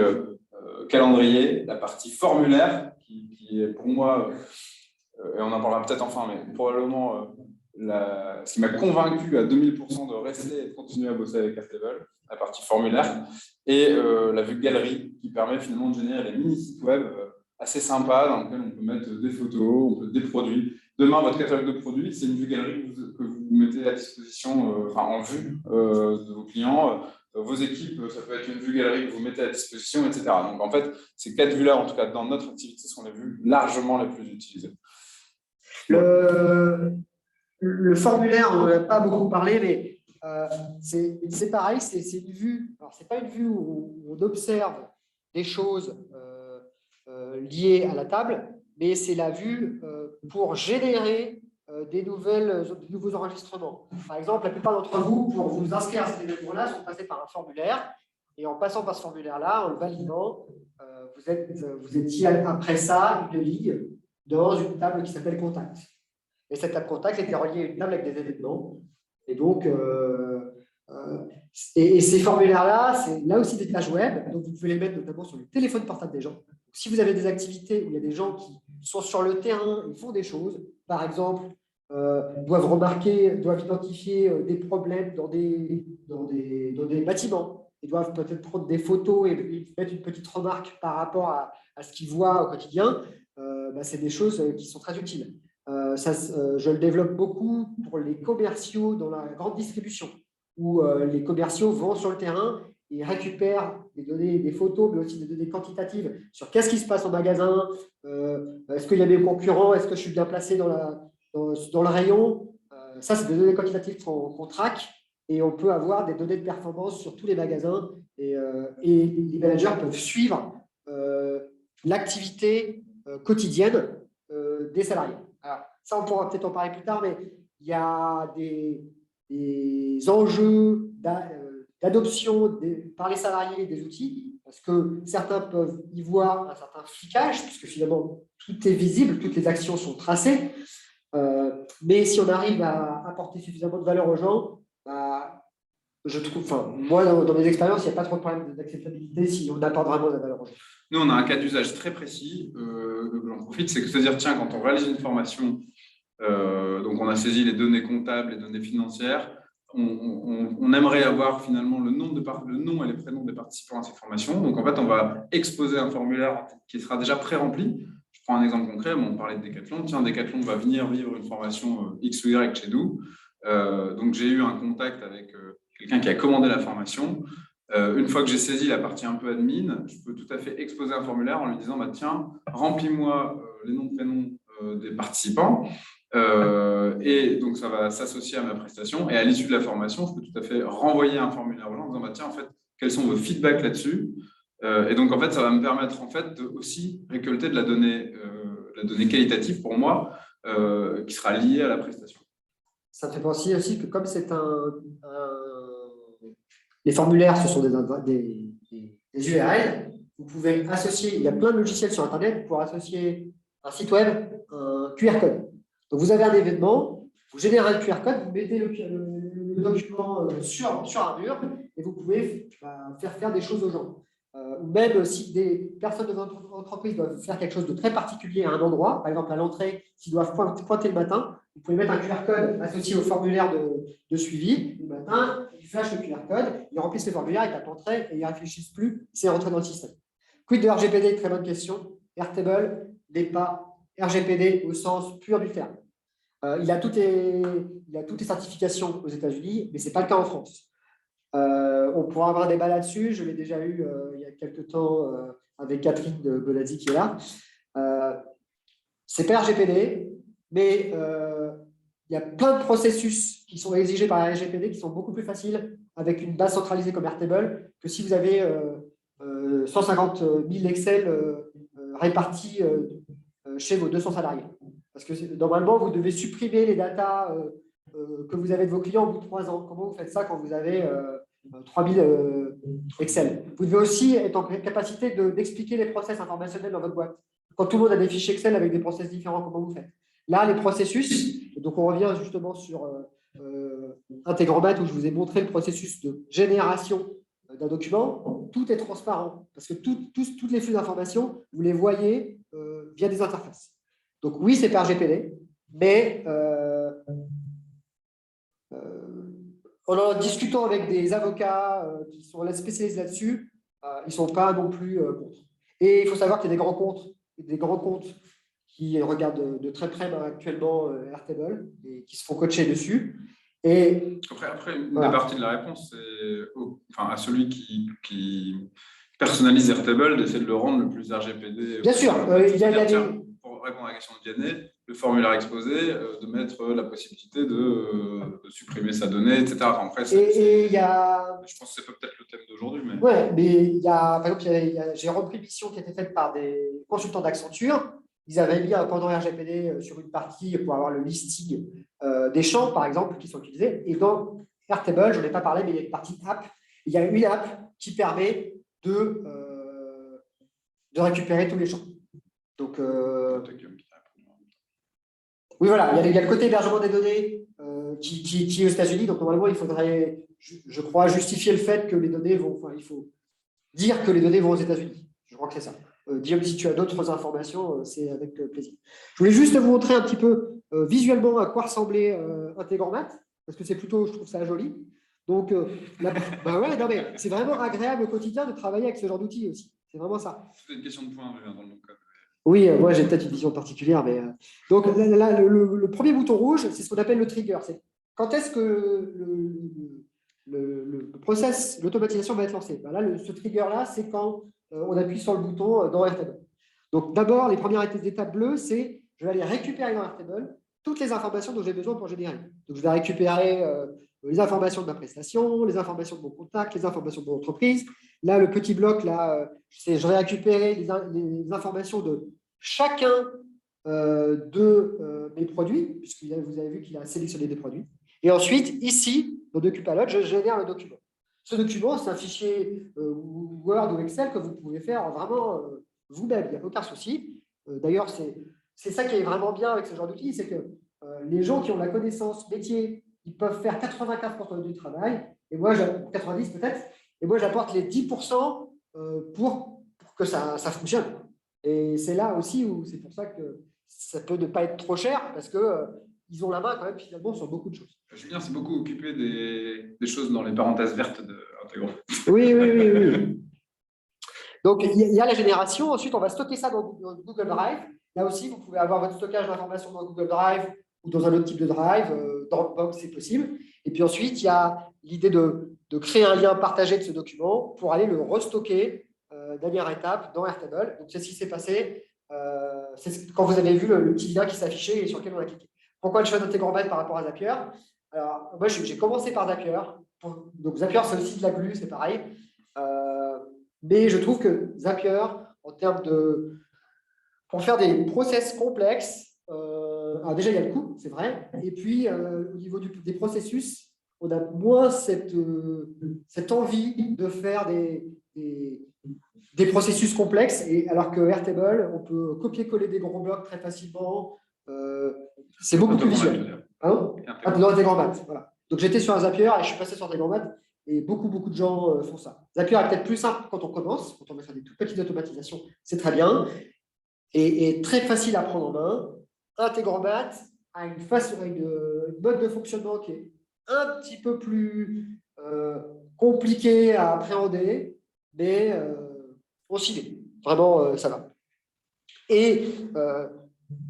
calendrier, la partie formulaire, qui est pour moi, et on en parlera peut-être enfin, mais probablement ce qui m'a convaincu à 2000% de rester et de continuer à bosser avec Airtable, la partie formulaire, et la vue galerie, qui permet finalement de générer des mini-sites web assez sympas dans lesquels on peut mettre des photos, on peut des produits. Demain, votre catalogue de produits, c'est une vue galerie que vous mettez à disposition, en vue de vos clients. Vos équipes, ça peut être une vue galerie que vous mettez à disposition, etc. Donc, en fait, ces 4 vues-là, en tout cas dans notre activité, sont les vues largement les plus utilisées. Le formulaire, on n'en a pas beaucoup parlé, mais c'est pareil, c'est une vue. Alors, ce n'est pas une vue où on observe des choses liées à la table, mais c'est la vue pour générer des nouveaux enregistrements. Par exemple, la plupart d'entre vous, pour vous inscrire à cet événement-là, sont passés par un formulaire. Et en passant par ce formulaire-là, en le validant, vous étiez après ça une ligue dans une table qui s'appelle Contact. Et cette table Contact était reliée à une table avec des événements. Et donc, ces formulaires-là, c'est là aussi des pages web. Donc, vous pouvez les mettre notamment sur le téléphone portable des gens. Donc, si vous avez des activités où il y a des gens qui sont sur le terrain, ils font des choses, par exemple, doivent identifier des problèmes dans des bâtiments. Ils doivent peut-être prendre des photos et mettre une petite remarque par rapport à ce qu'ils voient au quotidien. C'est des choses qui sont très utiles. Je le développe beaucoup pour les commerciaux dans la grande distribution, où les commerciaux vont sur le terrain et récupèrent des données, des photos, mais aussi des données quantitatives sur qu'est-ce qui se passe au magasin, est-ce qu'il y a des concurrents, est-ce que je suis bien placé dans le rayon. Ça, c'est des données quantitatives qu'on traque. Et on peut avoir des données de performance sur tous les magasins et les managers peuvent suivre l'activité quotidienne des salariés. Alors, ça, on pourra peut-être en parler plus tard, mais il y a des enjeux d'adoption par les salariés des outils, parce que certains peuvent y voir un certain flicage, puisque finalement, tout est visible, toutes les actions sont tracées. Mais si on arrive à apporter suffisamment de valeur aux gens, je trouve, moi, dans mes expériences, il n'y a pas trop de problème d'acceptabilité si on apporte vraiment de la valeur aux gens. Nous, on a un cas d'usage très précis, j'en profite, c'est que c'est-à-dire, tiens, quand on réalise une formation, donc on a saisi les données comptables, les données financières, on aimerait avoir finalement le nom et les prénoms des participants à ces formations. Donc, en fait, on va exposer un formulaire qui sera déjà pré-rempli. Je prends un exemple concret, on parlait de Decathlon. Tiens, Decathlon va venir vivre une formation X ou Y chez nous. Donc, j'ai eu un contact avec quelqu'un qui a commandé la formation. Une fois que j'ai saisi la partie un peu admin, je peux tout à fait exposer un formulaire en lui disant tiens, remplis-moi les noms et prénoms des participants. Et donc, ça va s'associer à ma prestation. Et à l'issue de la formation, je peux tout à fait renvoyer un formulaire aux gens en disant tiens, en fait, quels sont vos feedbacks là-dessus. Et donc, en fait, ça va me permettre en fait, de aussi récolter de la donnée qualitative pour moi qui sera liée à la prestation. Ça me fait penser aussi que comme c'est les formulaires, ce sont des URL, vous pouvez associer, il y a plein de logiciels sur Internet pour associer un site web, un QR code. Donc, vous avez un événement, vous générez un QR code, vous mettez le document sur un mur et vous pouvez faire des choses aux gens. Ou même si des personnes de votre entreprise doivent faire quelque chose de très particulier à un endroit, par exemple à l'entrée, s'ils doivent pointer le matin, vous pouvez mettre un QR code associé au formulaire de suivi. Le matin, ils flashent le QR code, ils remplissent le formulaire, ils tapent entrée et ils ne réfléchissent plus, c'est rentré dans le système. Quid de RGPD? Très bonne question. Airtable n'est pas RGPD au sens pur du terme. Il a toutes les certifications aux États-Unis, mais ce n'est pas le cas en France. On pourra avoir un débat là-dessus. Je l'ai déjà eu il y a quelques temps avec Catherine de Bonazzi qui est là. C'est pas RGPD, mais il y a plein de processus qui sont exigés par la RGPD qui sont beaucoup plus faciles avec une base centralisée comme Airtable que si vous avez 150 000 Excel répartis chez vos 200 salariés. Parce que normalement, vous devez supprimer les datas que vous avez de vos clients au bout de 3 ans. Comment vous faites ça quand vous avez 3000 Excel? Vous devez aussi être en capacité d'expliquer les process informationnels dans votre boîte. Quand tout le monde a des fichiers Excel avec des process différents, comment vous faites? Là, les processus, donc on revient justement sur Integromat où je vous ai montré le processus de génération d'un document. Tout est transparent parce que toutes les flux d'informations, vous les voyez via des interfaces. Donc oui, c'est par RGPD, mais en discutant avec des avocats qui sont spécialisés là-dessus, ils ne sont pas non plus contre. Et il faut savoir qu'il y a des grands comptes qui regardent de très près actuellement Airtable et qui se font coacher dessus. Et après une des parties de la réponse, c'est à celui qui personnalise Airtable d'essayer de le rendre le plus RGPD. Bien sûr, il y a des... répondre à la question de Vianney, le formulaire exposé, de mettre la possibilité de supprimer sa donnée, etc. Enfin, après, et il y a... Je pense que c'est peut-être le thème d'aujourd'hui. Mais... Ouais, mais il y a, par exemple, j'ai repris une mission qui a été faite par des consultants d'Accenture. Ils avaient mis un pendant RGPD sur une partie pour avoir le listing des champs, par exemple, qui sont utilisés. Et dans Airtable, je n'en ai pas parlé, mais il y a une partie app. Il y a une app qui permet de récupérer tous les champs. Donc, oui, voilà, il y a le côté hébergement des données qui est aux États-Unis. Donc, normalement, il faudrait, je crois, justifier le fait que les données vont. Enfin, il faut dire que les données vont aux États-Unis. Je crois que c'est ça. Guillaume, si tu as d'autres informations, c'est avec plaisir. Je voulais juste vous montrer un petit peu visuellement à quoi ressemblait Integromat, parce que c'est plutôt, je trouve ça joli. Donc, bah ouais, non, mais c'est vraiment agréable au quotidien de travailler avec ce genre d'outils aussi. C'est vraiment ça. C'est une question de point dans le code. Oui, moi j'ai peut-être une vision particulière, mais donc là, le premier bouton rouge, c'est ce qu'on appelle le trigger. C'est quand est-ce que le process, l'automatisation va être lancée. Ben là, ce trigger-là, c'est quand on appuie sur le bouton dans Airtable. Donc d'abord, les premières étapes bleues, c'est je vais aller récupérer dans Airtable toutes les informations dont j'ai besoin pour générer. Donc je vais récupérer les informations de ma prestation, les informations de mon contact, les informations de mon entreprise. Là, le petit bloc, là, c'est je vais récupérer les informations de chacun de mes produits, puisque vous avez vu qu'il a sélectionné des produits. Et ensuite, ici, dans Docupilot, je génère le document. Ce document, c'est un fichier Word ou Excel que vous pouvez faire vraiment vous-même, il n'y a aucun souci. D'ailleurs, c'est ça qui est vraiment bien avec ce genre d'outil, c'est que les gens qui ont la connaissance métier, ils peuvent faire 95% du travail, et moi, 90 peut-être, et moi, j'apporte les 10% pour que ça fonctionne. Et c'est là aussi où c'est pour ça que ça peut ne pas être trop cher, parce que ils ont la main quand même finalement sur beaucoup de choses. Julien s'est beaucoup occupé des choses dans les parenthèses vertes d'Integro. Oui. Donc, il y a la génération. Ensuite, on va stocker ça dans Google Drive. Là aussi, vous pouvez avoir votre stockage d'informations dans Google Drive ou dans un autre type de drive. Dropbox, c'est possible. Et puis ensuite, il y a l'idée de créer un lien partagé de ce document pour aller le restocker, dernière étape, dans Airtable. Donc, c'est ce qui s'est passé quand vous avez vu le petit lien qui s'affichait et sur lequel on a cliqué. Pourquoi le choix d'Integromat par rapport à Zapier? Alors, moi, j'ai commencé par Zapier. Donc, Zapier, c'est aussi de la glue, c'est pareil. Mais je trouve que Zapier, en termes de... pour faire des process complexes, alors déjà, il y a le coût, c'est vrai. Et puis, au niveau des processus, on a moins cette envie de faire des processus complexes, alors que Airtable, on peut copier-coller des gros blocs très facilement. C'est beaucoup plus visuel. Dans Integromat, voilà. Donc, j'étais sur un Zapier et je suis passé sur Integromat. Et beaucoup de gens font ça. Zapier est peut-être plus simple quand on commence, quand on veut faire des toutes petites automatisations, c'est très bien. Et très facile à prendre en main. Integromat a une mode de fonctionnement qui est un petit peu plus compliqué à appréhender, mais aussi, vraiment, ça va. Et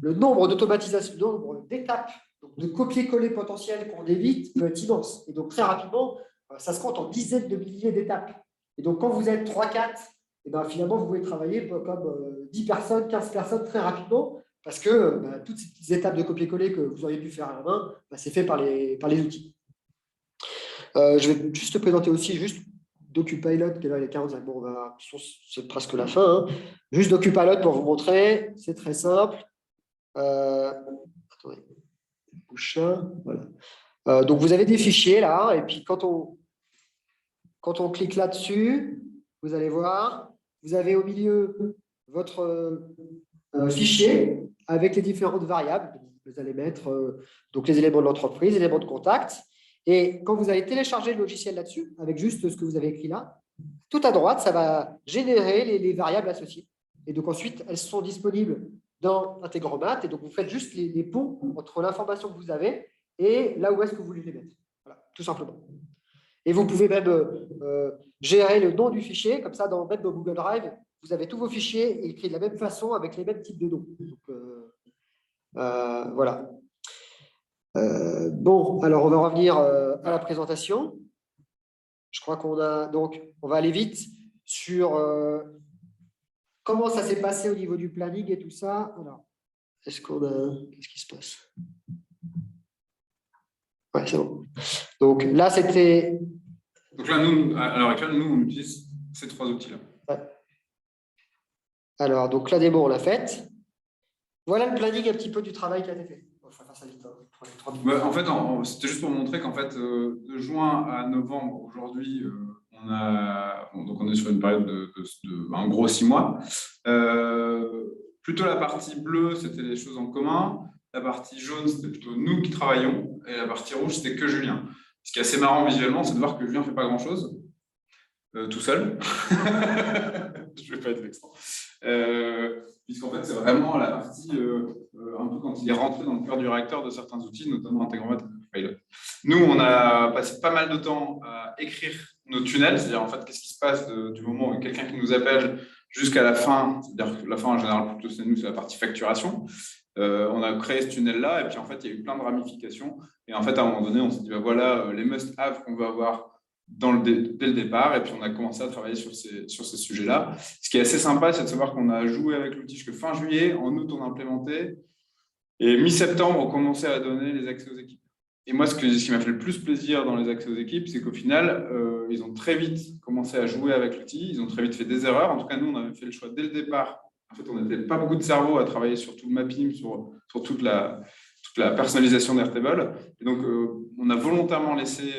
le nombre d'automatisations, le nombre d'étapes, de copier-coller potentiel qu'on évite peut être immense. Et donc, très rapidement, ça se compte en dizaines de milliers d'étapes. Et donc, quand vous êtes 3-4, et ben, finalement, vous pouvez travailler comme 10 personnes, 15 personnes très rapidement, parce que toutes ces petites étapes de copier-coller que vous auriez pu faire à la main, c'est fait par les outils. Je vais juste te présenter aussi Docupilot, qui est là, les 45. Bon, c'est presque la fin. Hein. Juste Docupilot pour vous montrer. C'est très simple. Attendez. Bouchin, voilà. Donc, vous avez des fichiers là, et puis quand on clique là-dessus, vous allez voir, vous avez au milieu votre fichier avec les différentes variables. Vous allez mettre donc les éléments de l'entreprise, les éléments de contact. Et quand vous allez télécharger le logiciel là-dessus, avec juste ce que vous avez écrit là, tout à droite, ça va générer les variables associées. Et donc ensuite, elles sont disponibles dans Integromat. Et donc, vous faites juste les ponts entre l'information que vous avez et là où est-ce que vous voulez les mettre. Voilà, tout simplement. Et vous pouvez même gérer le nom du fichier, comme ça, même dans Google Drive, vous avez tous vos fichiers écrits de la même façon avec les mêmes types de noms. Donc, voilà. Bon, alors on va revenir à la présentation. Je crois qu'on a donc, on va aller vite sur comment ça s'est passé au niveau du planning et tout ça. Alors, Qu'est-ce qui se passe? Ouais, c'est bon. Donc là, c'était... Donc là, nous, à l'heure actuelle, nous, on utilise ces 3 outils-là. Ouais. Alors, donc la démo, on l'a faite. Voilà le planning un petit peu du travail qui a été fait. Bon, je vais faire ça vite. En fait, c'était juste pour montrer qu'en fait, de juin à novembre, aujourd'hui, on est sur une période de un gros 6 mois. Plutôt la partie bleue, c'était les choses en commun. La partie jaune, c'était plutôt nous qui travaillons. Et la partie rouge, c'était que Julien. Ce qui est assez marrant visuellement, c'est de voir que Julien ne fait pas grand-chose, tout seul. Je ne vais pas être vexant. Puisqu'en fait, c'est vraiment la partie, un peu quand il est rentré dans le cœur du réacteur de certains outils, notamment Integromat et Pilot. Nous, on a passé pas mal de temps à écrire nos tunnels, c'est-à-dire en fait, qu'est-ce qui se passe du moment où quelqu'un qui nous appelle jusqu'à la fin, c'est-à-dire que la fin en général, plutôt c'est nous, c'est la partie facturation. On a créé ce tunnel-là, et puis en fait, il y a eu plein de ramifications. Et en fait, à un moment donné, on s'est dit, bah, voilà les must-have qu'on veut avoir dès le départ, et puis on a commencé à travailler sur ces sujets-là. Ce qui est assez sympa, c'est de savoir qu'on a joué avec l'outil jusqu'à fin juillet, en août on a implémenté, et mi-septembre on commençait à donner les accès aux équipes. Et moi, ce qui m'a fait le plus plaisir dans les accès aux équipes, c'est qu'au final, ils ont très vite commencé à jouer avec l'outil, ils ont très vite fait des erreurs. En tout cas, nous, on avait fait le choix dès le départ. En fait, on n'était pas beaucoup de cerveau à travailler sur tout le mapping, sur toute la personnalisation d'Airtable. Et donc, on a volontairement laissé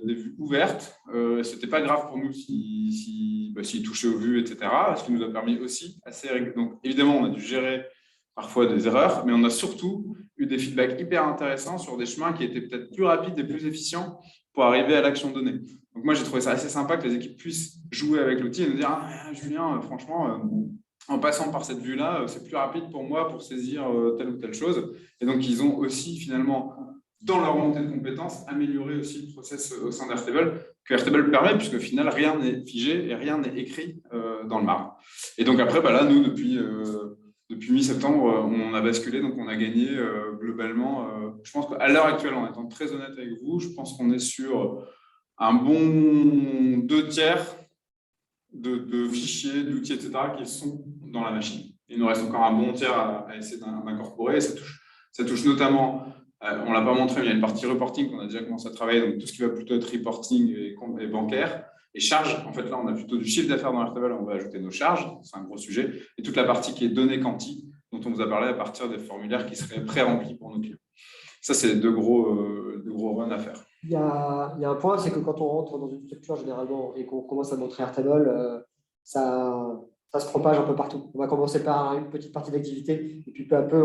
des vues ouvertes. Ce n'était pas grave pour nous s'ils touchaient aux vues, etc. Ce qui nous a permis aussi assez... Donc, évidemment, on a dû gérer parfois des erreurs, mais on a surtout eu des feedbacks hyper intéressants sur des chemins qui étaient peut-être plus rapides et plus efficients pour arriver à l'action donnée. Donc, moi, j'ai trouvé ça assez sympa que les équipes puissent jouer avec l'outil et nous dire « Ah, Julien, franchement... en passant par cette vue-là, c'est plus rapide pour moi pour saisir telle ou telle chose. » Et donc, ils ont aussi, finalement, dans leur montée de compétences, amélioré aussi le process au sein d'Airtable, que Airtable permet, puisqu'au final, rien n'est figé et rien n'est écrit dans le marbre. Et donc, après, là, nous, depuis mi-septembre, on a basculé, donc on a gagné globalement. Je pense qu'à l'heure actuelle, en étant très honnête avec vous, je pense qu'on est sur un bon 2/3 de fichiers, d'outils, etc., qui sont dans la machine. Il nous reste encore un bon tiers à essayer d'incorporer. Ça touche notamment, on ne l'a pas montré, mais il y a une partie reporting qu'on a déjà commencé à travailler, donc tout ce qui va plutôt être reporting et bancaire. Et charges, en fait, là, on a plutôt du chiffre d'affaires dans Airtable, on va ajouter nos charges, c'est un gros sujet. Et toute la partie qui est donnée quanti, dont on vous a parlé à partir des formulaires qui seraient pré-remplis pour nos clients. Ça, c'est les deux gros runs à faire. Il y a un point, c'est que quand on rentre dans une structure généralement et qu'on commence à montrer Airtable, ça se propage un peu partout. On va commencer par une petite partie d'activité et puis peu à peu,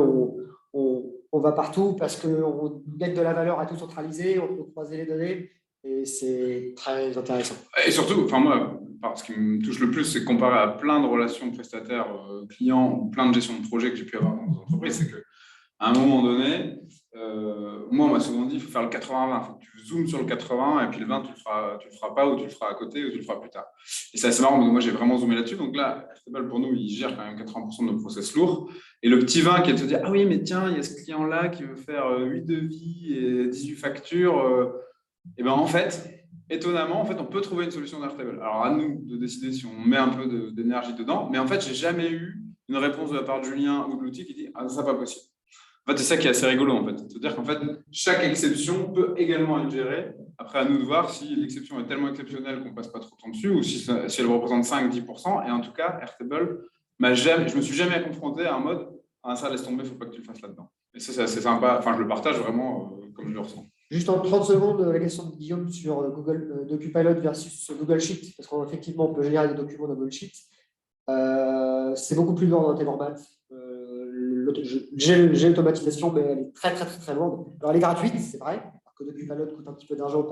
on va partout parce qu'on gagne de la valeur à tout centraliser, on peut croiser les données et c'est très intéressant. Et surtout, enfin moi, ce qui me touche le plus, c'est comparé à plein de relations prestataires clients ou plein de gestion de projets que j'ai pu avoir dans nos entreprises, c'est qu'à un moment donné, moi, on m'a souvent dit, il faut faire le 80-20. Il faut que tu zoomes sur le 80 et puis le 20, tu le feras pas ou tu le feras à côté ou tu le feras plus tard. Et c'est assez marrant, parce que moi, j'ai vraiment zoomé là-dessus. Donc là, Airtable, pour nous, il gère quand même 80% de nos process lourds. Et le petit 20 qui est de se dire, ah oui, mais tiens, il y a ce client-là qui veut faire 8 devis et 18 factures. Et bien, en fait, étonnamment, on peut trouver une solution d'Airtable. Alors, à nous de décider si on met un peu d'énergie dedans. Mais en fait, je n'ai jamais eu une réponse de la part de Julien ou de l'outil qui dit, ah, ça, pas possible. En fait, c'est ça qui est assez rigolo, en fait. C'est-à-dire qu'en fait, chaque exception peut également être gérée. Après, à nous de voir si l'exception est tellement exceptionnelle qu'on ne passe pas trop de temps dessus ou si elle représente 5-10%. Et en tout cas, Airtable, je ne me suis jamais confronté à un mode « Ah, ça, laisse tomber, il ne faut pas que tu le fasses là-dedans ». Et ça, c'est assez sympa. Enfin, je le partage vraiment comme je le ressens. Juste en 30 secondes, la question de Guillaume sur Google DocuPilot versus Google Sheet, parce qu'effectivement, on peut générer des documents dans Google Sheet. C'est beaucoup plus lourd dans tes formats. J'ai l'automatisation, mais elle est très, très, très, très lourde. Alors, elle est gratuite, c'est vrai, alors que DocuPilot coûte un petit peu d'argent,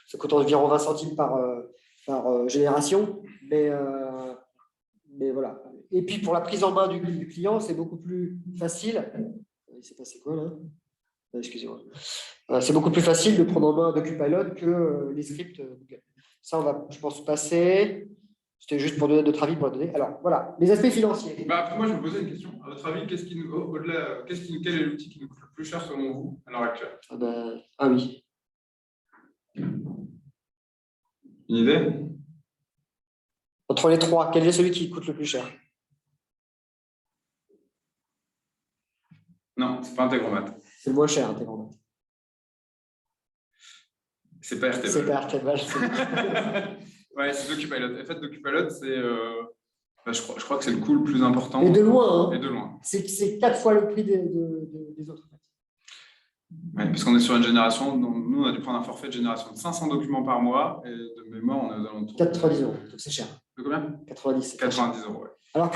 ça coûte environ 20 centimes par génération. Mais voilà. Et puis, pour la prise en main du client, c'est beaucoup plus facile. Il s'est passé quoi, là? Excusez-moi. C'est beaucoup plus facile de prendre en main un DocuPilot que les scripts Google. Ça, on va, je pense, passer. C'était juste pour donner notre avis pour la donner. Alors, voilà, les aspects financiers. Après, moi, je me posais une question. À votre avis, quel est l'outil qui nous coûte le plus cher selon vous à l'heure actuelle? Ah oui. Une idée? Entre les trois, quel est celui qui coûte le plus cher? Non, c'est pas Integromat. C'est le moins cher, Integromat. C'est pas Airtable. C'est pas Airtable. Ouais, c'est DocuPilot. En fait, DocuPilot, c'est, je crois que c'est le coût le plus important. Et de loin. Hein. Et de loin. C'est 4 fois le prix des autres. Ouais, parce qu'on est sur une génération, nous, on a dû prendre un forfait de génération de 500 documents par mois, et de mémoire, on est aux alentours. 90 €, donc c'est cher. De combien? 90. 90 €, ouais. Alors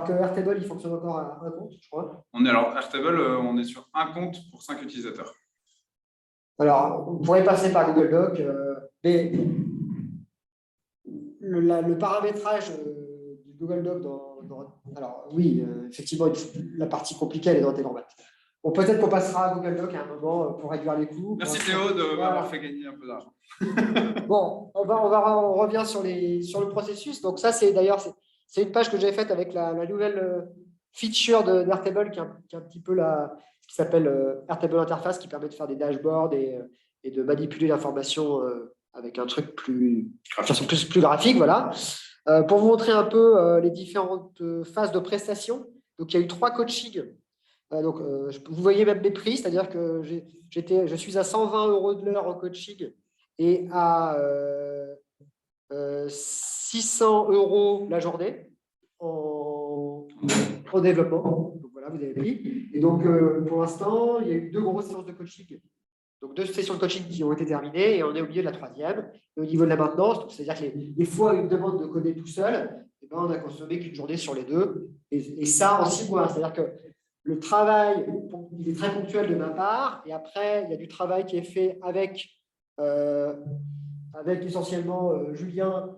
que Airtable, il fonctionne encore à un compte, je crois. Airtable, on est sur un compte pour 5 utilisateurs. Alors, on pourrait passer par Google Doc, mais le paramétrage du Google Doc alors oui, effectivement, la partie compliquée, elle est dans Integromat. Bon, peut-être qu'on passera à Google Doc à un moment pour réduire les coûts. Merci Théo de m'avoir fait gagner un peu d'argent. Bon, on revient sur le processus. Donc ça, c'est une page que j'ai faite avec la nouvelle feature d'Airtable qui est un petit peu ce qui s'appelle Airtable Interface, qui permet de faire des dashboards et de manipuler l'information avec un truc plus graphique. Voilà. Pour vous montrer un peu les différentes phases de prestation. Donc, il y a eu 3 coachings. Vous voyez même mes prix, c'est-à-dire que je suis à 120 € de l'heure en coaching et à 600 € la journée en développement. Donc voilà, vous avez pris. Et donc, pour l'instant, il y a eu 2 grosses séances de coaching. Donc, 2 sessions de coaching qui ont été terminées et on est au milieu de la 3e. Et au niveau de la maintenance, c'est-à-dire que les fois où une demande de coder tout seul, eh ben, on n'a consommé qu'une journée sur les 2. Et ça en 6 mois. C'est-à-dire que le travail, il est très ponctuel de ma part. Et après, il y a du travail qui est fait avec essentiellement Julien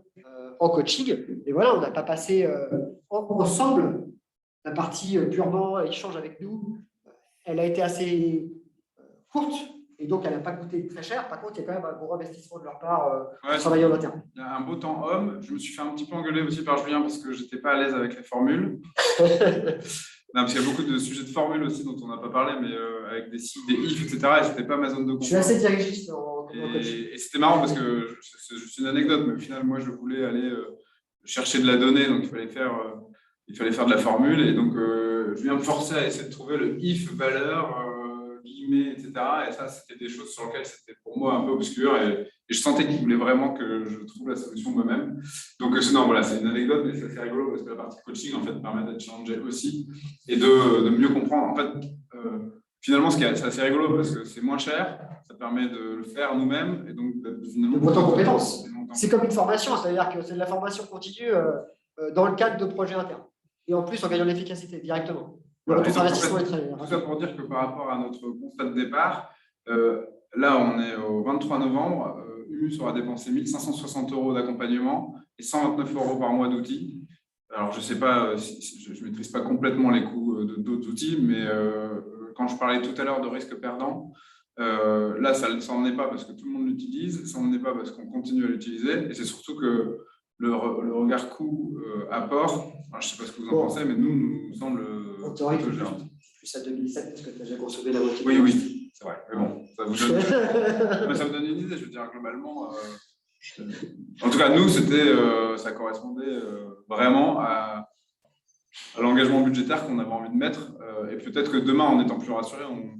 en coaching. Et voilà, on n'a pas passé ensemble la partie purement échange avec nous. Elle a été assez courte. Et donc, elle n'a pas coûté très cher. Par contre, il y a quand même un gros investissement de leur part pour travailler en interne. Il y a un beau temps homme. Je me suis fait un petit peu engueuler aussi par Julien parce que je n'étais pas à l'aise avec les formules. Non, parce qu'il y a beaucoup de sujets de formules aussi dont on n'a pas parlé, mais avec des si, des if, etc. Et ce n'était pas ma zone de confort. Je suis assez dirigiste en coaching. Et c'était marrant parce que c'est juste une anecdote, mais au final, moi, je voulais aller chercher de la donnée, donc il fallait faire de la formule. Et donc, Julien me forçait à essayer de trouver le if valeur. Guillemets, etc. Et ça, c'était des choses sur lesquelles c'était pour moi un peu obscur et je sentais qu'il voulait vraiment que je trouve la solution moi-même. Donc, non, voilà, c'est une anecdote, mais c'est assez rigolo parce que la partie coaching, en fait, permet d'être challengé aussi et de mieux comprendre. En fait, finalement, c'est assez rigolo parce que c'est moins cher, ça permet de le faire nous-mêmes et donc de monter en compétences. C'est comme une formation, c'est-à-dire que c'est de la formation continue dans le cadre de projets internes. Et en plus, en gagnant l'efficacité directement. Voilà, tout ça pour dire que par rapport à notre constat de départ, là, on est au 23 novembre. Humus aura dépensé 1 560 € d'accompagnement et 129 € par mois d'outils. Alors, je ne sais pas, je ne maîtrise pas complètement les coûts d'autres outils, mais quand je parlais tout à l'heure de risque perdant, là, ça n'en est pas parce que tout le monde l'utilise, ça n'en est pas parce qu'on continue à l'utiliser. Et c'est surtout que le regard coût-apport, je ne sais pas ce que vous en pensez, mais nous semble. En théorie, plus à 2007 parce que tu as déjà consommé la moitié. Oui, c'est vrai. Mais bon, ça vous donne une idée. Je veux dire, globalement, en tout cas, nous, ça correspondait vraiment à l'engagement budgétaire qu'on avait envie de mettre. Et peut-être que demain, en étant plus rassuré, on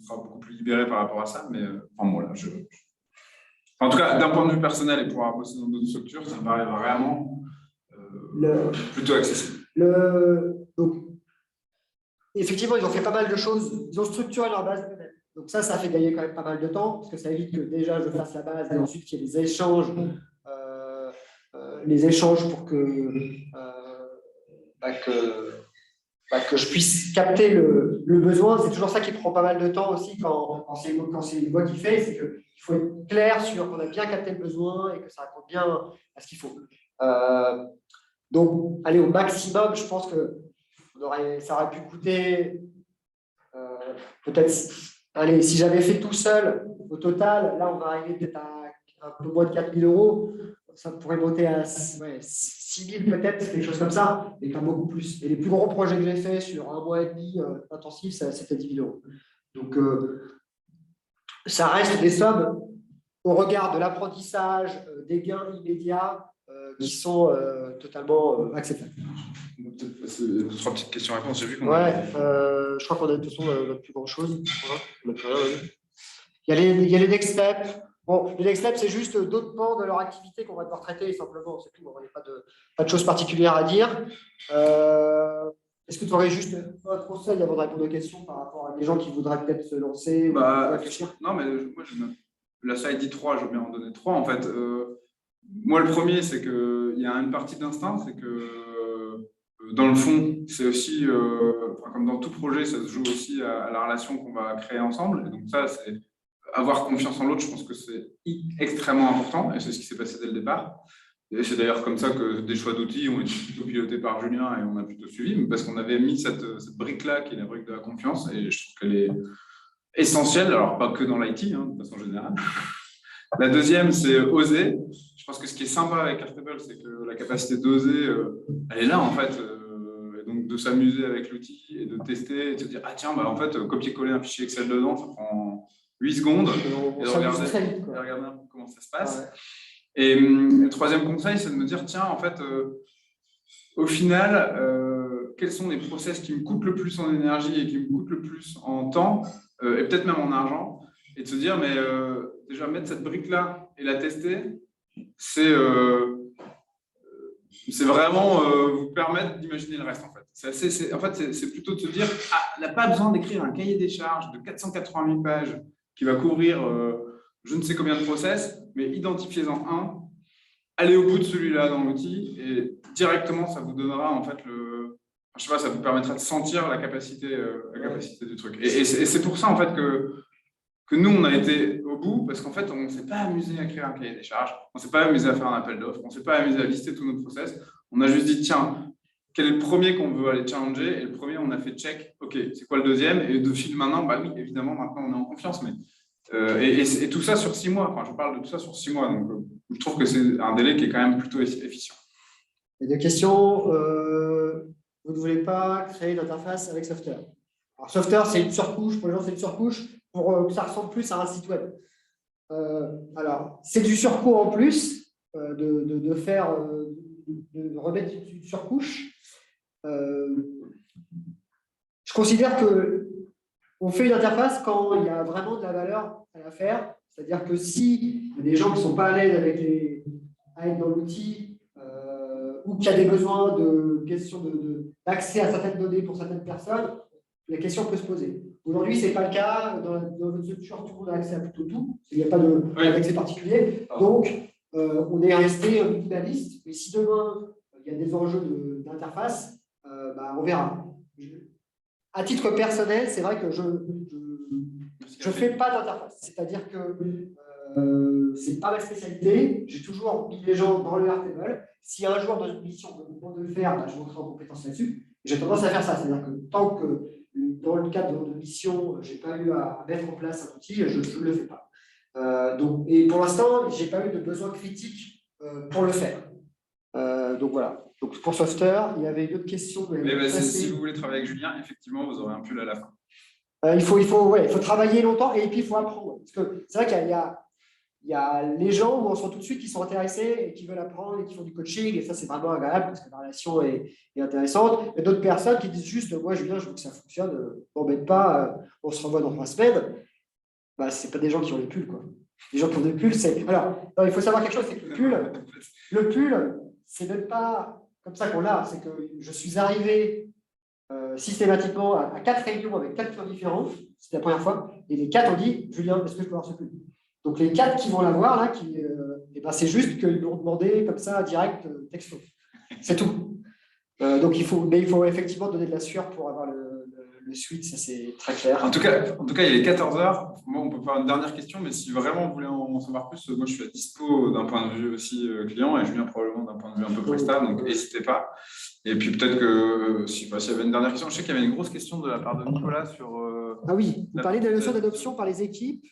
sera beaucoup plus libéré par rapport à ça. Mais enfin, voilà, en tout cas, d'un point de vue personnel et pour avoir bossé dans d'autres structures, ça me paraît vraiment plutôt accessible. Donc, effectivement, ils ont fait pas mal de choses. Ils ont structuré leur base de données. Donc ça fait gagner quand même pas mal de temps, parce que ça évite que déjà je fasse la base et ensuite qu'il y ait des échanges, pour que je puisse capter le besoin. C'est toujours ça qui prend pas mal de temps aussi quand c'est moi qui fais, c'est qu'il faut être clair sur qu'on a bien capté le besoin et que ça répond bien à ce qu'il faut. Donc, aller au maximum, je pense que ça aurait pu coûter peut-être, allez, si j'avais fait tout seul, au total, là on va arriver peut-être à un peu moins de 4 000 €, ça pourrait monter à 6 000 peut-être, quelque chose comme ça, mais pas beaucoup plus. Et les plus gros projets que j'ai faits sur un mois et demi intensif, c'était 10 000 €. Donc ça reste des sommes au regard de l'apprentissage, des gains immédiats qui sont totalement acceptables. peut-être passer 2-3 petites questions-réponses. J'ai vu qu'on je crois qu'on a de toute façon notre plus grand-chose. Voilà. Il y a les next steps. Bon, les next steps, c'est juste d'autres pans de leur activité qu'on va devoir traiter, simplement. C'est tout. Il n'y a pas de choses particulières à dire. Est-ce que tu aurais juste un conseil avant de répondre aux questions par rapport à des gens qui voudraient peut-être se lancer ou réfléchir? Non, mais moi, la slide dit 3, je veux bien en donner 3. En fait, moi, le premier, c'est qu'il y a une partie d'instinct, c'est que dans le fond, c'est aussi, comme dans tout projet, ça se joue aussi à la relation qu'on va créer ensemble. Et donc ça, c'est avoir confiance en l'autre, je pense que c'est extrêmement important, et c'est ce qui s'est passé dès le départ. Et c'est d'ailleurs comme ça que des choix d'outils ont été plutôt pilotés par Julien et on a plutôt suivi, parce qu'on avait mis cette brique-là, qui est la brique de la confiance, et je trouve qu'elle est essentielle, alors pas que dans l'IT, de façon générale. La deuxième, c'est oser. Je pense que ce qui est sympa avec Airtable, c'est que la capacité d'oser, elle est là, en fait. Et donc, de s'amuser avec l'outil et de tester et de se dire, ah tiens, en fait, copier-coller un fichier Excel dedans, ça prend 8 secondes. Et de regarder un peu comment ça se passe. Ouais. Et le troisième conseil, c'est de me dire, tiens, en fait, au final, quels sont les process qui me coûtent le plus en énergie et qui me coûtent le plus en temps, et peut-être même en argent, et de se dire, mais déjà, mettre cette brique-là et la tester, c'est vraiment vous permettre d'imaginer le reste, en fait. C'est plutôt de se dire, elle n'a pas besoin d'écrire un cahier des charges de 480 000 pages qui va couvrir je ne sais combien de process, mais identifiez-en un, allez au bout de celui-là dans l'outil, et directement, ça vous donnera, en fait, je sais pas, ça vous permettra de sentir la capacité du truc. Et c'est pour ça, en fait, que nous, on a été au bout, parce qu'en fait, on ne s'est pas amusé à créer un cahier des charges, on ne s'est pas amusé à faire un appel d'offres, on ne s'est pas amusé à lister tous nos process. On a juste dit, tiens, quel est le premier qu'on veut aller challenger? Et le premier, on a fait check, OK, c'est quoi le deuxième? Et de fil maintenant, bah oui, évidemment, maintenant, on est en confiance. Mais, et tout ça sur 6 mois. Enfin, je parle de tout ça sur 6 mois. Donc, je trouve que c'est un délai qui est quand même plutôt efficient. Et des questions, vous ne voulez pas créer d'interface avec Software? Alors, Software, c'est une surcouche. Pour les gens, c'est une surcouche pour que ça ressemble plus à un site web. Alors, c'est du surcoût en plus de faire, de remettre une surcouche. Je considère qu'on fait une interface quand il y a vraiment de la valeur à la faire. C'est-à-dire que si il y a des gens qui ne sont pas à l'aise à être dans l'outil ou qu'il y a des besoins d'accès à certaines données pour certaines personnes, la question peut se poser. Aujourd'hui, ce n'est pas le cas. Dans notre structure, tout le monde a accès à plutôt tout. Il n'y a pas d'accès particulier. Donc, on est resté minimaliste. Mais si demain, il y a des enjeux d'interface, on verra. À titre personnel, c'est vrai que je ne fais pas d'interface. C'est-à-dire que ce n'est pas ma spécialité. J'ai toujours mis les gens dans le Airtable. Si un jour, dans une mission, on me demande de le faire, je monterai en compétence là-dessus. J'ai tendance à faire ça. C'est-à-dire que tant que dans le cadre de mission, je n'ai pas eu à mettre en place un outil, je ne le fais pas. Et pour l'instant, je n'ai pas eu de besoin critique pour le faire. Donc voilà. Donc pour Software, il y avait une autre question. Si vous voulez travailler avec Julien, effectivement, vous aurez un pull à la fin. Il faut travailler longtemps et puis il faut apprendre. Parce que c'est vrai qu'il y a les gens où on sent tout de suite qui sont intéressés et qui veulent apprendre et qui font du coaching. Et ça, c'est vraiment agréable parce que la relation est intéressante. Et d'autres personnes qui disent juste, moi, Julien, je veux que ça fonctionne. Ne m'embête pas, on se revoit dans 3 semaines. Ce n'est pas des gens qui ont les pulls, quoi. Les gens qui ont des pulls, c'est… Alors, il faut savoir quelque chose, c'est que le pull, c'est même pas comme ça qu'on l'a. C'est que je suis arrivé systématiquement à 4 réunions avec 4 clients différents. C'était la première fois. Et les 4 ont dit, Julien, est-ce que je peux avoir ce pull? Donc, les 4 qui vont l'avoir, là, c'est juste qu'ils m'ont demandé comme ça, direct, texto. C'est tout. Donc, il faut effectivement donner de la sueur pour avoir le suite, ça c'est très clair. En tout cas, il est 14h. Moi, on peut faire une dernière question, mais si vraiment vous voulez en savoir plus, moi je suis à dispo d'un point de vue aussi client et Julien probablement d'un point de vue un peu prestat, donc n'hésitez pas. Et puis peut-être que s'il y avait une dernière question, je sais qu'il y avait une grosse question de la part de Nicolas sur… Ah oui, vous parlez de la notion d'adoption par les équipes.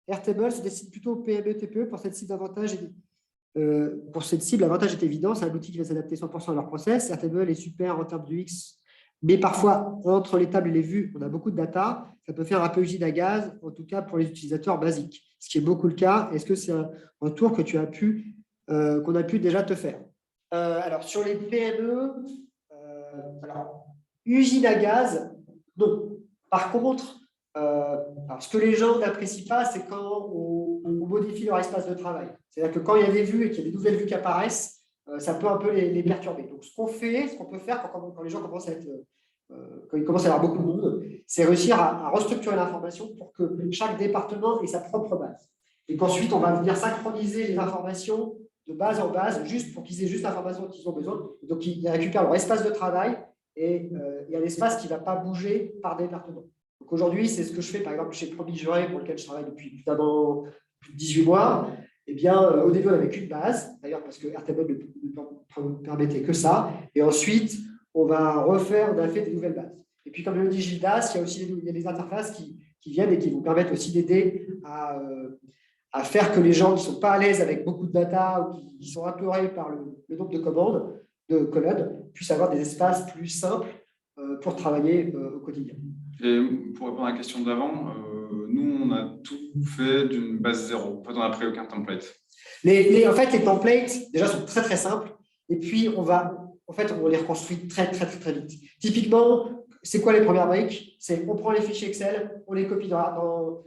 Airtable se décide plutôt au PME, TPE pour cette cible d'avantage. Pour cette cible, l'avantage est évident, c'est un outil qui va s'adapter 100% à leur process. Airtable est super en termes de UX, mais parfois, entre les tables et les vues, on a beaucoup de data. Ça peut faire un peu usine à gaz, en tout cas pour les utilisateurs basiques, ce qui est beaucoup le cas. Est-ce que c'est un tour que qu'on a pu déjà te faire? Alors, sur les PME, Alors, usine à gaz, non. Par contre, alors, ce que les gens n'apprécient pas, c'est quand on modifie leur espace de travail. C'est-à-dire que quand il y a des vues et qu'il y a des nouvelles vues qui apparaissent, ça peut un peu les perturber. Donc, ce qu'on peut faire quand les gens commencent à être, quand il commence à y avoir beaucoup de monde, c'est réussir à restructurer l'information pour que chaque département ait sa propre base. Et qu'ensuite, on va venir synchroniser les informations de base en base, juste pour qu'ils aient juste l'information dont ils ont besoin. Donc, ils récupèrent leur espace de travail et il y a un espace qui ne va pas bouger par département. Donc, aujourd'hui, c'est ce que je fais, par exemple, chez Promis Juré, pour lequel je travaille depuis plus de 18 mois. Eh bien, au début, on n'avait qu'une base, d'ailleurs, parce que Airtable ne permettait que ça. Et ensuite, on a fait des nouvelles bases. Et puis, comme le dit Gildas, il y a aussi des interfaces qui viennent et qui vous permettent aussi d'aider à faire que les gens qui ne sont pas à l'aise avec beaucoup de data ou qui sont apeurés par le nombre de commandes, de colonnes, puissent avoir des espaces plus simples pour travailler au quotidien. Et pour répondre à la question d'avant, nous, on a tout fait d'une base zéro. En fait, on n'a pris aucun template. En fait, les templates, déjà, sont très, très simples. Et puis, on les reconstruit très, très, très, très vite. Typiquement, c'est quoi les premières briques? C'est on prend les fichiers Excel, on les copie dans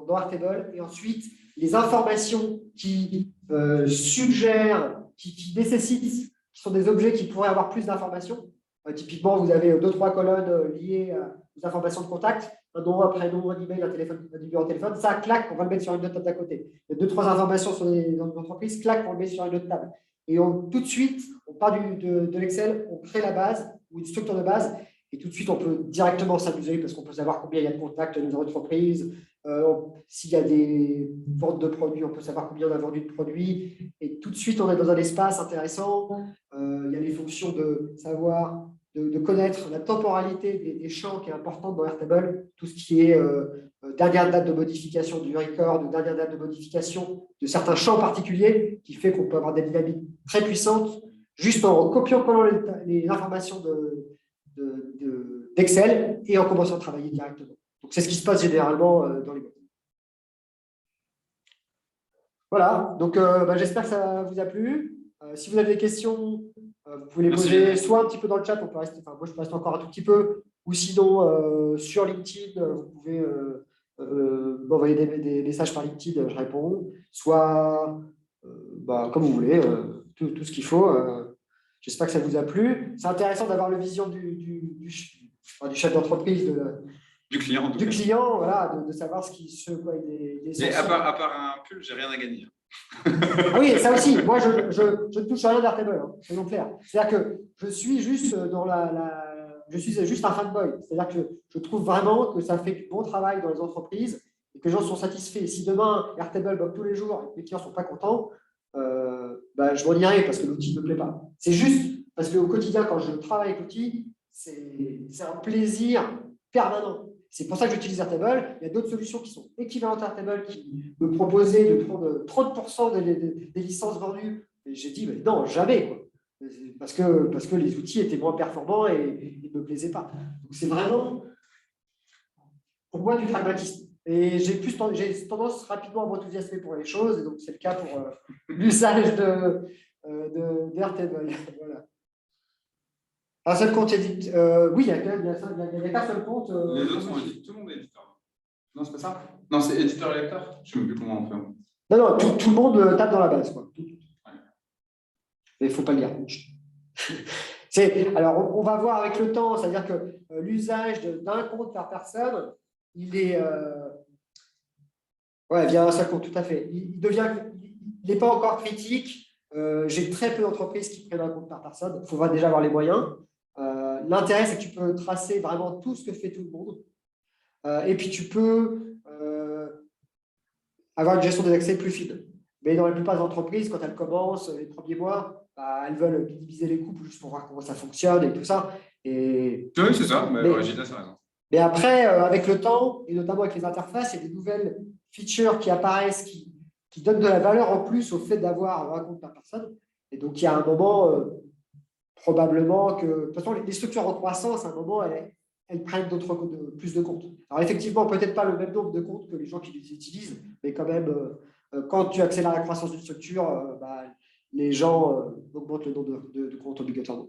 Airtable, et ensuite, les informations qui suggèrent, qui nécessitent, qui sont des objets qui pourraient avoir plus d'informations. Typiquement, vous avez 2-3 colonnes liées aux informations de contact, un nom, un prénom, un email, un numéro de téléphone. Ça, clac, on va le mettre sur une autre table d'à côté. Il y a 2-3 informations sur les entreprises, clac, on le met sur une autre table. Et tout de suite, on part de l'Excel, on crée la base ou une structure de base, et tout de suite, on peut directement s'amuser parce qu'on peut savoir combien il y a de contacts dans l'entreprise. S'il y a des ventes de produits, on peut savoir combien on a vendu de produits. Et tout de suite, on est dans un espace intéressant. Il y a les fonctions de savoir, de connaître la temporalité des champs qui est importante dans Airtable, tout ce qui est dernière date de modification du record, dernière date de modification de certains champs particuliers, qui fait qu'on peut avoir des dynamiques très puissantes juste en copiant-collant les informations d'Excel et en commençant à travailler directement. Donc, c'est ce qui se passe généralement dans les boîtes. Voilà, donc j'espère que ça vous a plu. Si vous avez des questions, vous pouvez les poser soit un petit peu dans le chat, moi je peux rester encore un tout petit peu, ou sinon sur LinkedIn, vous pouvez m'envoyer des messages par LinkedIn, je réponds, soit comme vous voulez, tout ce qu'il faut. J'espère que ça vous a plu. C'est intéressant d'avoir la vision du chef d'entreprise, du client, voilà, de savoir quoi il est. Mais à part un pull, j'ai rien à gagner. Ah oui, ça aussi. Moi, je ne touche à rien d'Airtable, hein, soyons clairs. C'est-à-dire que je suis juste je suis juste un fanboy. C'est-à-dire que je trouve vraiment que ça fait du bon travail dans les entreprises et que les gens sont satisfaits. Si demain, Airtable bug tous les jours et que les clients ne sont pas contents, je m'en irai parce que l'outil ne me plaît pas. C'est juste parce qu'au quotidien, quand je travaille avec l'outil, c'est un plaisir permanent. C'est pour ça que j'utilise Airtable. Il y a d'autres solutions qui sont équivalentes à Airtable qui me proposaient de prendre 30% des licences vendues. Et j'ai dit, mais non, jamais, quoi. Parce que les outils étaient moins performants et ne me plaisaient pas. Donc, c'est vraiment, pour moi, du pragmatisme. Et j'ai tendance rapidement à m'enthousiasmer pour les choses. Et donc, c'est le cas pour l'usage d'Airtable. Voilà. Un seul compte éditeur. Oui, il n'y a qu'un seul compte. Les autres sont éditeurs. Tout le monde est éditeur. Non, c'est pas ça? Non, c'est éditeur et lecteur. Je ne sais plus comment on fait. Non, tout le monde tape dans la base, quoi. Mais il ne faut pas le lire. Alors, on va voir avec le temps, c'est-à-dire que l'usage d'un compte par personne, il est. Via un seul compte, tout à fait. Il n'est pas encore critique. J'ai très peu d'entreprises qui prennent un compte par personne. Il faudra déjà avoir les moyens. L'intérêt, c'est que tu peux tracer vraiment tout ce que fait tout le monde. Et puis, tu peux avoir une gestion des accès plus fine. Mais dans la plupart des entreprises, quand elles commencent les premiers mois, elles veulent minimiser les coûts juste pour voir comment ça fonctionne et tout ça. Oui, c'est ça. Mais Gilles a raison. Mais après, avec le temps, et notamment avec les interfaces, il y a des nouvelles features qui apparaissent qui donnent de la valeur en plus au fait d'avoir un compte par personne. Et donc, il y a un moment, probablement que… De toute façon, les structures en croissance, à un moment, elles prennent plus de comptes. Alors, effectivement, peut-être pas le même nombre de comptes que les gens qui les utilisent, mais quand même, quand tu accélères la croissance d'une structure, les gens augmentent le nombre de comptes obligatoirement.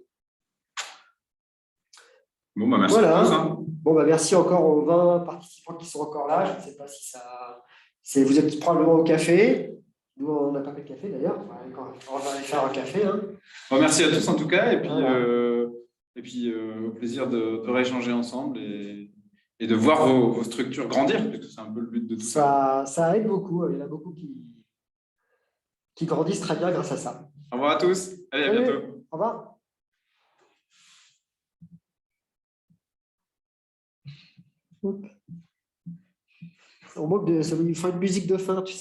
Bon, bah, merci Voilà. à tous. Hein. Bon, bah, merci encore aux 20 participants qui sont encore là. Je ne sais pas si ça. Vous êtes probablement au café. Nous, on n'a pas fait de café d'ailleurs. On va aller faire un café. Hein. Bon, merci à tous en tout cas. Et puis, Voilà. au plaisir de rééchanger ensemble et de voir vos structures grandir, puisque c'est un peu le but de tout ça. Ça aide beaucoup. Il y en a beaucoup qui grandissent très bien grâce à ça. Au revoir à tous. Allez, à bientôt. Au revoir. On manque de. Ça veut faire une musique de fin, tu sais.